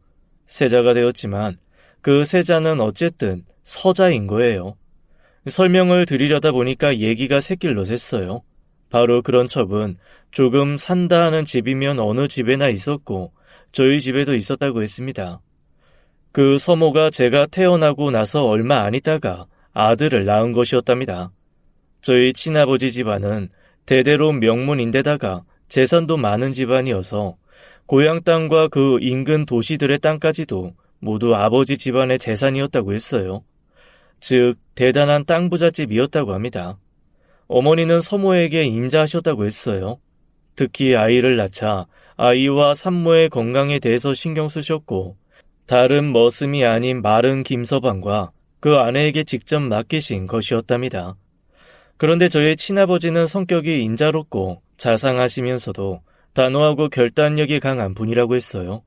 세자가 되었지만 그 세자는 어쨌든 서자인 거예요. 설명을 드리려다 보니까 얘기가 새길로 샜어요. 바로 그런 첩은 조금 산다 하는 집이면 어느 집에나 있었고 저희 집에도 있었다고 했습니다. 그 서모가 제가 태어나고 나서 얼마 안 있다가 아들을 낳은 것이었답니다. 저희 친아버지 집안은 대대로 명문인데다가 재산도 많은 집안이어서 고향 땅과 그 인근 도시들의 땅까지도 모두 아버지 집안의 재산이었다고 했어요. 즉 대단한 땅 부잣집이었다고 합니다. 어머니는 서모에게 인자하셨다고 했어요. 특히 아이를 낳자 아이와 산모의 건강에 대해서 신경 쓰셨고 다른 머슴이 아닌 마른 김서방과 그 아내에게 직접 맡기신 것이었답니다. 그런데 저의 친아버지는 성격이 인자롭고 자상하시면서도 단호하고 결단력이 강한 분이라고 했어요.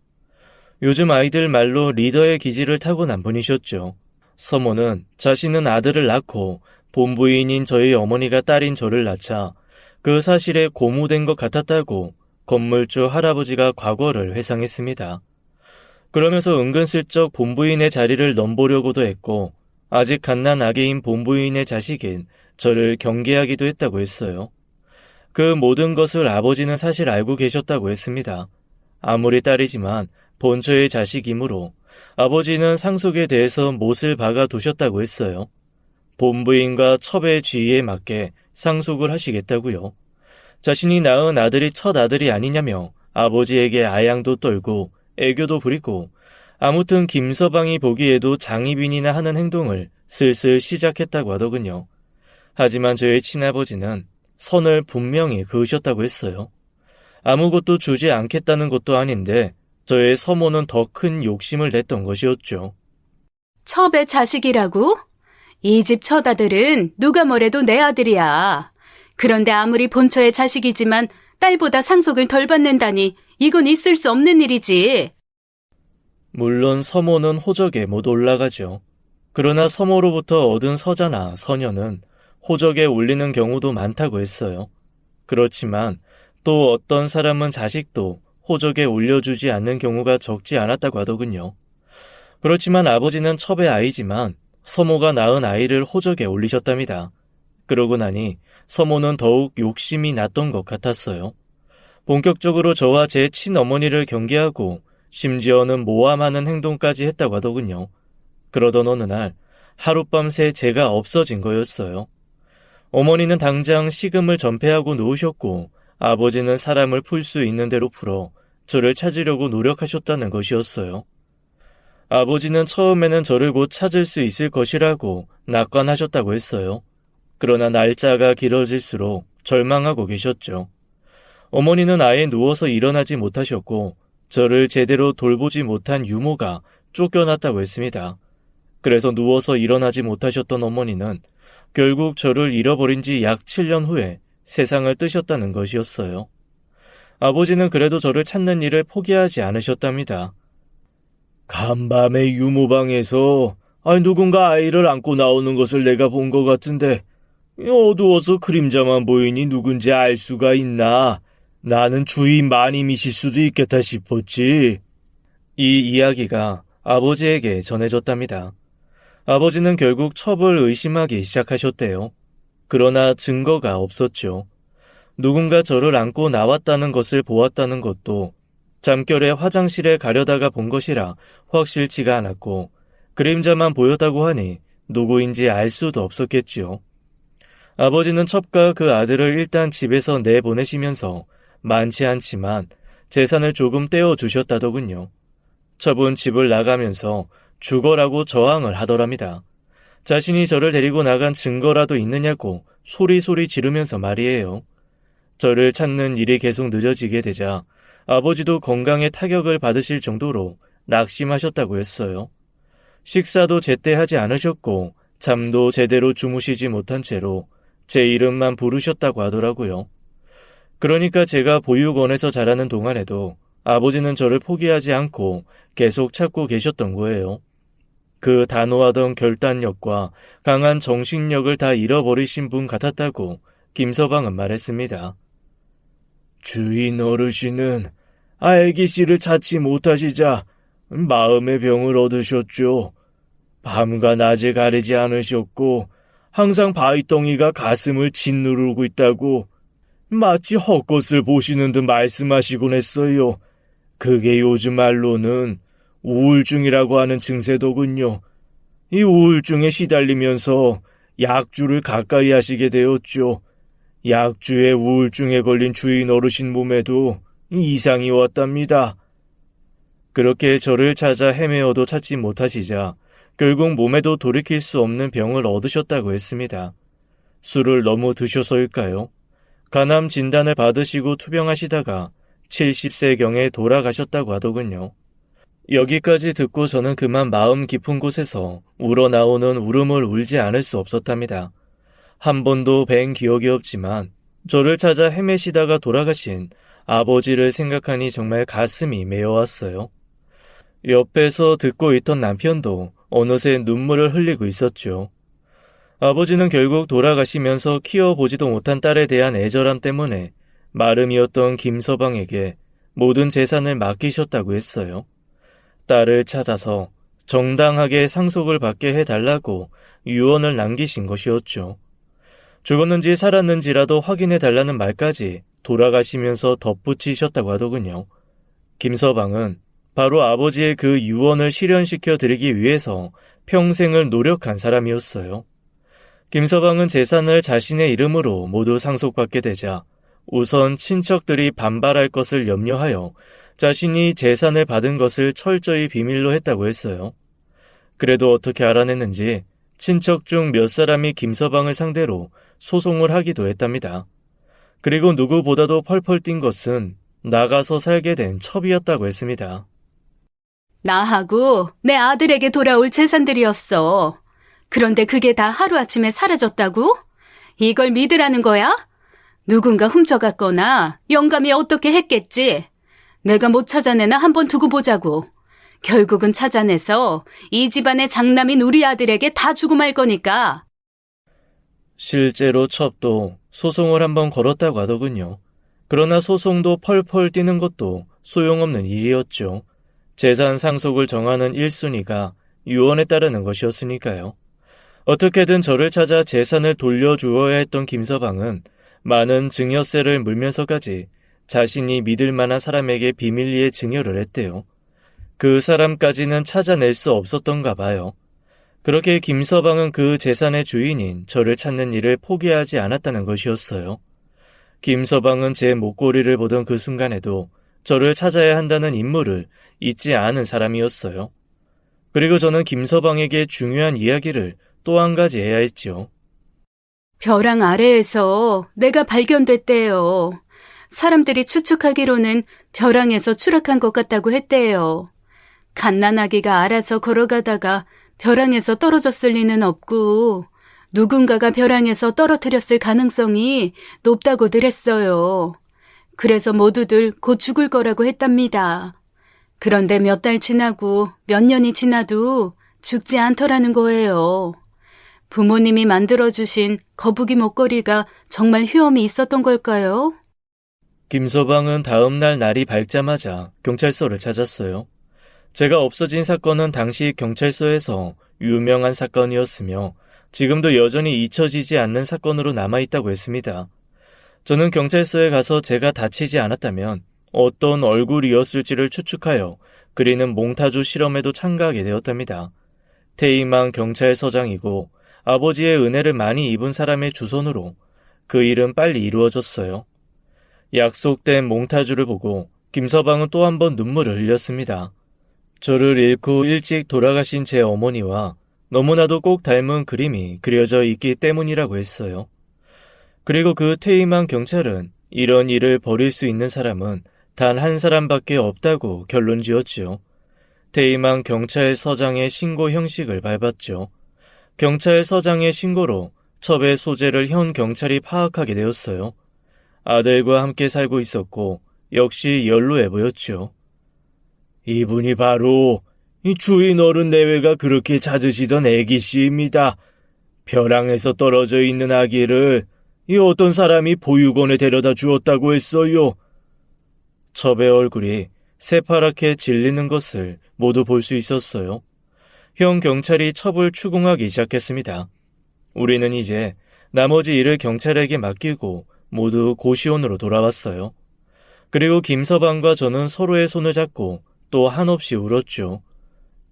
요즘 아이들 말로 리더의 기질을 타고난 분이셨죠. 서모는 자신은 아들을 낳고 본부인인 저희 어머니가 딸인 저를 낳자 그 사실에 고무된 것 같았다고 건물주 할아버지가 과거를 회상했습니다. 그러면서 은근슬쩍 본부인의 자리를 넘보려고도 했고 아직 갓난 아기인 본부인의 자식인 저를 경계하기도 했다고 했어요. 그 모든 것을 아버지는 사실 알고 계셨다고 했습니다. 아무리 딸이지만 본처의 자식이므로 아버지는 상속에 대해서 못을 박아 두셨다고 했어요. 본부인과 첩의 지위에 맞게 상속을 하시겠다고요. 자신이 낳은 아들이 첫 아들이 아니냐며 아버지에게 아양도 떨고 애교도 부리고 아무튼 김서방이 보기에도 장희빈이나 하는 행동을 슬슬 시작했다고 하더군요. 하지만 저의 친아버지는 선을 분명히 그으셨다고 했어요. 아무것도 주지 않겠다는 것도 아닌데 저의 서모는 더 큰 욕심을 냈던 것이었죠. 첩의 자식이라고? 이 집 첫 아들은 누가 뭐래도 내 아들이야. 그런데 아무리 본처의 자식이지만 딸보다 상속을 덜 받는다니 이건 있을 수 없는 일이지. 물론 서모는 호적에 못 올라가죠. 그러나 서모로부터 얻은 서자나 서녀는 호적에 올리는 경우도 많다고 했어요. 그렇지만 또 어떤 사람은 자식도 호적에 올려주지 않는 경우가 적지 않았다고 하더군요. 그렇지만 아버지는 첩의 아이지만 서모가 낳은 아이를 호적에 올리셨답니다. 그러고 나니 서모는 더욱 욕심이 났던 것 같았어요. 본격적으로 저와 제 친어머니를 경계하고 심지어는 모함하는 행동까지 했다고 하더군요. 그러던 어느 날 하룻밤새 제가 없어진 거였어요. 어머니는 당장 식음을 전폐하고 누우셨고 아버지는 사람을 풀 수 있는 대로 풀어 저를 찾으려고 노력하셨다는 것이었어요. 아버지는 처음에는 저를 곧 찾을 수 있을 것이라고 낙관하셨다고 했어요. 그러나 날짜가 길어질수록 절망하고 계셨죠. 어머니는 아예 누워서 일어나지 못하셨고 저를 제대로 돌보지 못한 유모가 쫓겨났다고 했습니다. 그래서 누워서 일어나지 못하셨던 어머니는 결국 저를 잃어버린 지 약 7년 후에 세상을 뜨셨다는 것이었어요. 아버지는 그래도 저를 찾는 일을 포기하지 않으셨답니다. 간밤에 유모방에서 누군가 아이를 안고 나오는 것을 내가 본 것 같은데 어두워서 그림자만 보이니 누군지 알 수가 있나? 나는 주위 마님이실 수도 있겠다 싶었지. 이 이야기가 아버지에게 전해졌답니다. 아버지는 결국 첩을 의심하기 시작하셨대요. 그러나 증거가 없었죠. 누군가 저를 안고 나왔다는 것을 보았다는 것도 잠결에 화장실에 가려다가 본 것이라 확실치가 않았고 그림자만 보였다고 하니 누구인지 알 수도 없었겠지요. 아버지는 첩과 그 아들을 일단 집에서 내보내시면서 많지 않지만 재산을 조금 떼어주셨다더군요. 첩은 집을 나가면서 죽어라고 저항을 하더랍니다. 자신이 저를 데리고 나간 증거라도 있느냐고 소리소리 지르면서 말이에요. 저를 찾는 일이 계속 늦어지게 되자 아버지도 건강에 타격을 받으실 정도로 낙심하셨다고 했어요. 식사도 제때 하지 않으셨고 잠도 제대로 주무시지 못한 채로 제 이름만 부르셨다고 하더라고요. 그러니까 제가 보육원에서 자라는 동안에도 아버지는 저를 포기하지 않고 계속 찾고 계셨던 거예요. 그 단호하던 결단력과 강한 정신력을 다 잃어버리신 분 같았다고 김서방은 말했습니다. 주인 어르신은 아기 씨를 찾지 못하시자 마음의 병을 얻으셨죠. 밤과 낮에 가리지 않으셨고 항상 바위덩이가 가슴을 짓누르고 있다고 마치 헛것을 보시는 듯 말씀하시곤 했어요. 그게 요즘 말로는 우울증이라고 하는 증세더군요. 이 우울증에 시달리면서 약주를 가까이 하시게 되었죠. 약주에 우울증에 걸린 주인 어르신 몸에도 이상이 왔답니다. 그렇게 저를 찾아 헤매어도 찾지 못하시자 결국 몸에도 돌이킬 수 없는 병을 얻으셨다고 했습니다. 술을 너무 드셔서일까요? 간암 진단을 받으시고 투병하시다가 70세경에 돌아가셨다고 하더군요. 여기까지 듣고 저는 그만 마음 깊은 곳에서 우러나오는 울음을 울지 않을 수 없었답니다. 한 번도 뵌 기억이 없지만 저를 찾아 헤매시다가 돌아가신 아버지를 생각하니 정말 가슴이 메어왔어요. 옆에서 듣고 있던 남편도 어느새 눈물을 흘리고 있었죠. 아버지는 결국 돌아가시면서 키워보지도 못한 딸에 대한 애절함 때문에 마름이었던 김서방에게 모든 재산을 맡기셨다고 했어요. 딸을 찾아서 정당하게 상속을 받게 해달라고 유언을 남기신 것이었죠. 죽었는지 살았는지라도 확인해달라는 말까지 돌아가시면서 덧붙이셨다고 하더군요. 김서방은 바로 아버지의 그 유언을 실현시켜 드리기 위해서 평생을 노력한 사람이었어요. 김서방은 재산을 자신의 이름으로 모두 상속받게 되자 우선 친척들이 반발할 것을 염려하여 자신이 재산을 받은 것을 철저히 비밀로 했다고 했어요. 그래도 어떻게 알아냈는지 친척 중 몇 사람이 김서방을 상대로 소송을 하기도 했답니다. 그리고 누구보다도 펄펄 뛴 것은 나가서 살게 된 첩이었다고 했습니다. 나하고 내 아들에게 돌아올 재산들이었어. 그런데 그게 다 하루아침에 사라졌다고? 이걸 믿으라는 거야? 누군가 훔쳐갔거나 영감이 어떻게 했겠지. 내가 못 찾아내나 한번 두고 보자고. 결국은 찾아내서 이 집안의 장남인 우리 아들에게 다 주고 말 거니까. 실제로 첩도 소송을 한번 걸었다고 하더군요. 그러나 소송도 펄펄 뛰는 것도 소용없는 일이었죠. 재산 상속을 정하는 1순위가 유언에 따르는 것이었으니까요. 어떻게든 저를 찾아 재산을 돌려주어야 했던 김서방은 많은 증여세를 물면서까지 자신이 믿을 만한 사람에게 비밀리에 증여를 했대요. 그 사람까지는 찾아낼 수 없었던가 봐요. 그렇게 김서방은 그 재산의 주인인 저를 찾는 일을 포기하지 않았다는 것이었어요. 김서방은 제 목걸이를 보던 그 순간에도 저를 찾아야 한다는 임무를 잊지 않은 사람이었어요. 그리고 저는 김서방에게 중요한 이야기를 또 한 가지 해야 했죠. 벼랑 아래에서 내가 발견됐대요. 사람들이 추측하기로는 벼랑에서 추락한 것 같다고 했대요. 갓난아기가 알아서 걸어가다가 벼랑에서 떨어졌을 리는 없고 누군가가 벼랑에서 떨어뜨렸을 가능성이 높다고들 했어요. 그래서 모두들 곧 죽을 거라고 했답니다. 그런데 몇 달 지나고 몇 년이 지나도 죽지 않더라는 거예요. 부모님이 만들어주신 거북이 목걸이가 정말 효험이 있었던 걸까요? 김서방은 다음 날 날이 밝자마자 경찰서를 찾았어요. 제가 없어진 사건은 당시 경찰서에서 유명한 사건이었으며 지금도 여전히 잊혀지지 않는 사건으로 남아있다고 했습니다. 저는 경찰서에 가서 제가 다치지 않았다면 어떤 얼굴이었을지를 추측하여 그리는 몽타주 실험에도 참가하게 되었답니다. 퇴임한 경찰서장이고 아버지의 은혜를 많이 입은 사람의 주선으로 그 일은 빨리 이루어졌어요. 약속된 몽타주를 보고 김서방은 또 한 번 눈물을 흘렸습니다. 저를 잃고 일찍 돌아가신 제 어머니와 너무나도 꼭 닮은 그림이 그려져 있기 때문이라고 했어요. 그리고 그 퇴임한 경찰은 이런 일을 벌일 수 있는 사람은 단 한 사람밖에 없다고 결론 지었지요. 퇴임한 경찰서장의 신고 형식을 밟았죠. 경찰서장의 신고로 첩의 소재를 현 경찰이 파악하게 되었어요. 아들과 함께 살고 있었고 역시 연로해 보였죠. 이분이 바로 이 주인 어른 내외가 그렇게 찾으시던 애기씨입니다. 벼랑에서 떨어져 있는 아기를 이 어떤 사람이 보육원에 데려다 주었다고 했어요. 첩의 얼굴이 새파랗게 질리는 것을 모두 볼 수 있었어요. 형 경찰이 첩을 추궁하기 시작했습니다. 우리는 이제 나머지 일을 경찰에게 맡기고 모두 고시원으로 돌아왔어요. 그리고 김서방과 저는 서로의 손을 잡고 또 한없이 울었죠.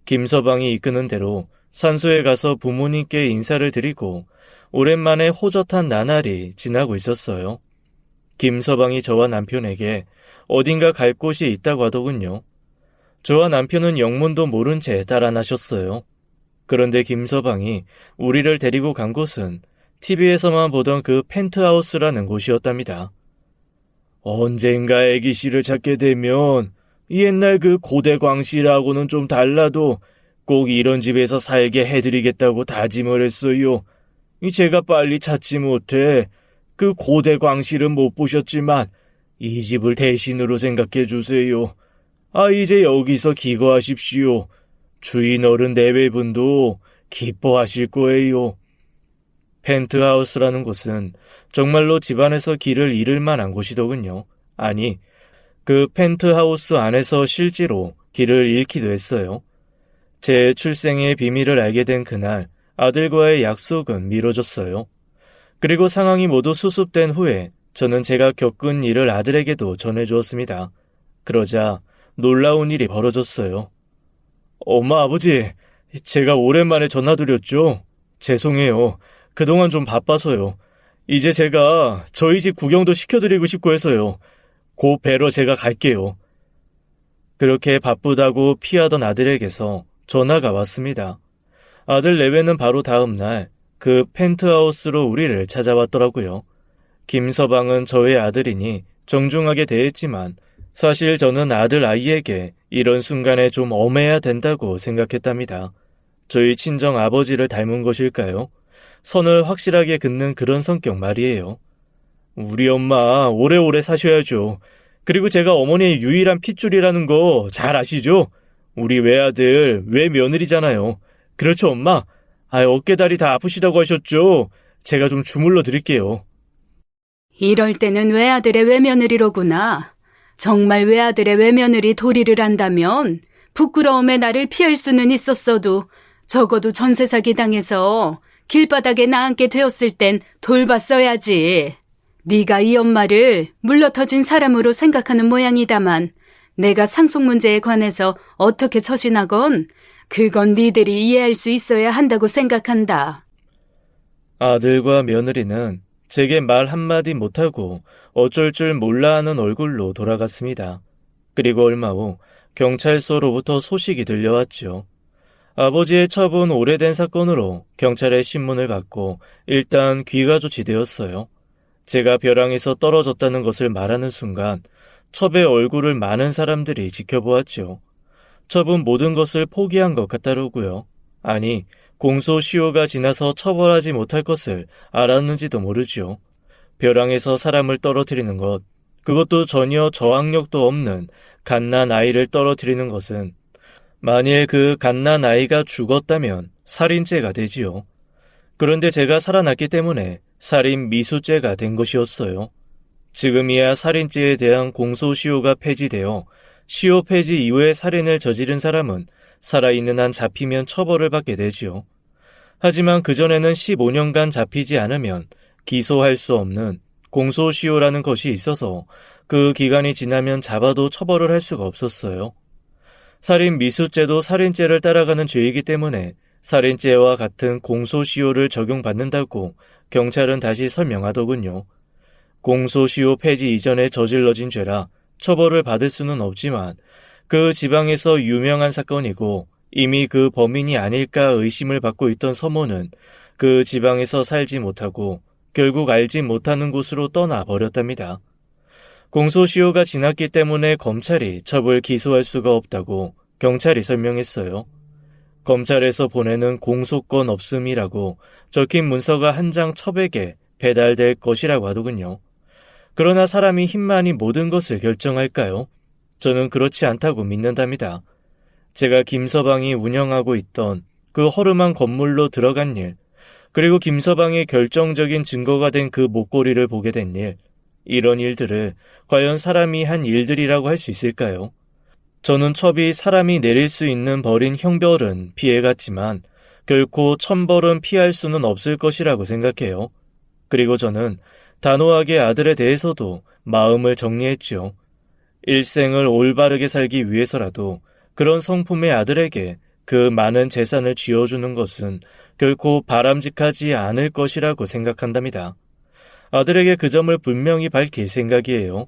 김서방이 이끄는 대로 산소에 가서 부모님께 인사를 드리고 오랜만에 호젓한 나날이 지나고 있었어요. 김서방이 저와 남편에게 어딘가 갈 곳이 있다고 하더군요. 저와 남편은 영문도 모른 채 달아나셨어요. 그런데 김서방이 우리를 데리고 간 곳은 TV에서만 보던 그 펜트하우스라는 곳이었답니다. 언젠가 애기씨를 찾게 되면 옛날 그 고대광씨라고는 좀 달라도 꼭 이런 집에서 살게 해드리겠다고 다짐을 했어요. 제가 빨리 찾지 못해 그 고대광씨를 못 보셨지만 이 집을 대신으로 생각해 주세요. 이제 여기서 기거하십시오. 주인 어른 내외분도 기뻐하실 거예요. 펜트하우스라는 곳은 정말로 집안에서 길을 잃을 만한 곳이더군요. 아니, 그 펜트하우스 안에서 실제로 길을 잃기도 했어요. 제 출생의 비밀을 알게 된 그날 아들과의 약속은 미뤄졌어요. 그리고 상황이 모두 수습된 후에 저는 제가 겪은 일을 아들에게도 전해주었습니다. 그러자 놀라운 일이 벌어졌어요. 엄마, 아버지, 제가 오랜만에 전화드렸죠? 죄송해요. 그동안 좀 바빠서요. 이제 제가 저희 집 구경도 시켜드리고 싶고 해서요. 곧 뵈러 제가 갈게요. 그렇게 바쁘다고 피하던 아들에게서 전화가 왔습니다. 아들 내외는 바로 다음 날 그 펜트하우스로 우리를 찾아왔더라고요. 김서방은 저의 아들이니 정중하게 대했지만 사실 저는 아들 아이에게 이런 순간에 좀 엄해야 된다고 생각했답니다. 저희 친정 아버지를 닮은 것일까요? 선을 확실하게 긋는 그런 성격 말이에요. 우리 엄마 오래오래 사셔야죠. 그리고 제가 어머니의 유일한 핏줄이라는 거 잘 아시죠? 우리 외아들, 외며느리잖아요. 그렇죠, 엄마? 어깨다리 다 아프시다고 하셨죠? 제가 좀 주물러 드릴게요. 이럴 때는 외아들의 외며느리로구나. 정말 외아들의 외며느리 도리를 한다면 부끄러움에 나를 피할 수는 있었어도 적어도 전세 사기 당해서 길바닥에 나앉게 되었을 땐 돌봤어야지. 네가 이 엄마를 물러터진 사람으로 생각하는 모양이다만 내가 상속 문제에 관해서 어떻게 처신하건 그건 니들이 이해할 수 있어야 한다고 생각한다. 아들과 며느리는 제게 말 한마디 못하고 어쩔 줄 몰라 하는 얼굴로 돌아갔습니다. 그리고 얼마 후 경찰서로부터 소식이 들려왔죠. 아버지의 처분 오래된 사건으로 경찰의 신문을 받고 일단 귀가 조치되었어요. 제가 벼랑에서 떨어졌다는 것을 말하는 순간 첩의 얼굴을 많은 사람들이 지켜보았죠. 첩은 모든 것을 포기한 것 같다더군요. 아니, 공소시효가 지나서 처벌하지 못할 것을 알았는지도 모르죠. 벼랑에서 사람을 떨어뜨리는 것, 그것도 전혀 저항력도 없는 갓난 아이를 떨어뜨리는 것은 만일 그 갓난 아이가 죽었다면 살인죄가 되지요. 그런데 제가 살아났기 때문에 살인 미수죄가 된 것이었어요. 지금이야 살인죄에 대한 공소시효가 폐지되어 시효 폐지 이후에 살인을 저지른 사람은 살아있는 한 잡히면 처벌을 받게 되지요. 하지만 그전에는 15년간 잡히지 않으면 기소할 수 없는 공소시효라는 것이 있어서 그 기간이 지나면 잡아도 처벌을 할 수가 없었어요. 살인 미수죄도 살인죄를 따라가는 죄이기 때문에 살인죄와 같은 공소시효를 적용받는다고 경찰은 다시 설명하더군요. 공소시효 폐지 이전에 저질러진 죄라 처벌을 받을 수는 없지만 그 지방에서 유명한 사건이고 이미 그 범인이 아닐까 의심을 받고 있던 서모는 그 지방에서 살지 못하고 결국 알지 못하는 곳으로 떠나버렸답니다. 공소시효가 지났기 때문에 검찰이 첩을 기소할 수가 없다고 경찰이 설명했어요. 검찰에서 보내는 공소권 없음이라고 적힌 문서가 한 장 첩에게 배달될 것이라고 하더군요. 그러나 사람이 힘만이 모든 것을 결정할까요? 저는 그렇지 않다고 믿는답니다. 제가 김서방이 운영하고 있던 그 허름한 건물로 들어간 일, 그리고 김서방의 결정적인 증거가 된 그 목걸이를 보게 된 일, 이런 일들을 과연 사람이 한 일들이라고 할 수 있을까요? 저는 첩이 사람이 내릴 수 있는 벌인 형벌은 피해갔지만 결코 천벌은 피할 수는 없을 것이라고 생각해요. 그리고 저는 단호하게 아들에 대해서도 마음을 정리했지요. 일생을 올바르게 살기 위해서라도 그런 성품의 아들에게 그 많은 재산을 쥐어주는 것은 결코 바람직하지 않을 것이라고 생각한답니다. 아들에게 그 점을 분명히 밝힐 생각이에요.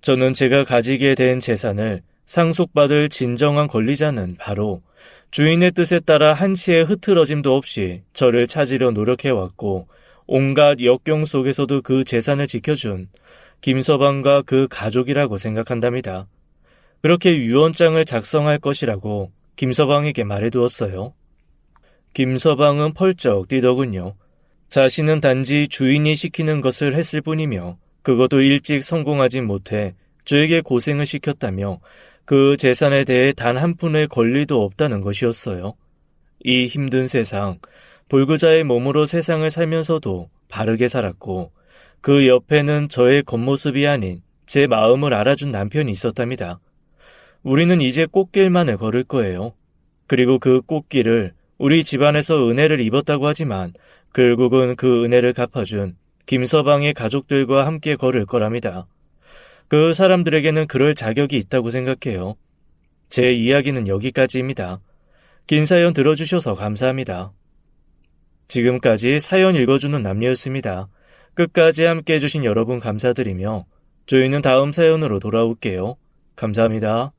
저는 제가 가지게 된 재산을 상속받을 진정한 권리자는 바로 주인의 뜻에 따라 한치의 흐트러짐도 없이 저를 찾으려 노력해왔고 온갖 역경 속에서도 그 재산을 지켜준 김서방과 그 가족이라고 생각한답니다. 그렇게 유언장을 작성할 것이라고 김서방에게 말해두었어요. 김서방은 펄쩍 뛰더군요. 자신은 단지 주인이 시키는 것을 했을 뿐이며 그것도 일찍 성공하지 못해 저에게 고생을 시켰다며 그 재산에 대해 단 한 푼의 권리도 없다는 것이었어요. 이 힘든 세상, 불구자의 몸으로 세상을 살면서도 바르게 살았고 그 옆에는 저의 겉모습이 아닌 제 마음을 알아준 남편이 있었답니다. 우리는 이제 꽃길만을 걸을 거예요. 그리고 그 꽃길을 우리 집안에서 은혜를 입었다고 하지만 결국은 그 은혜를 갚아준 김서방의 가족들과 함께 걸을 거랍니다. 그 사람들에게는 그럴 자격이 있다고 생각해요. 제 이야기는 여기까지입니다. 긴 사연 들어주셔서 감사합니다. 지금까지 사연 읽어주는 남녀였습니다. 끝까지 함께 해주신 여러분 감사드리며 저희는 다음 사연으로 돌아올게요. 감사합니다.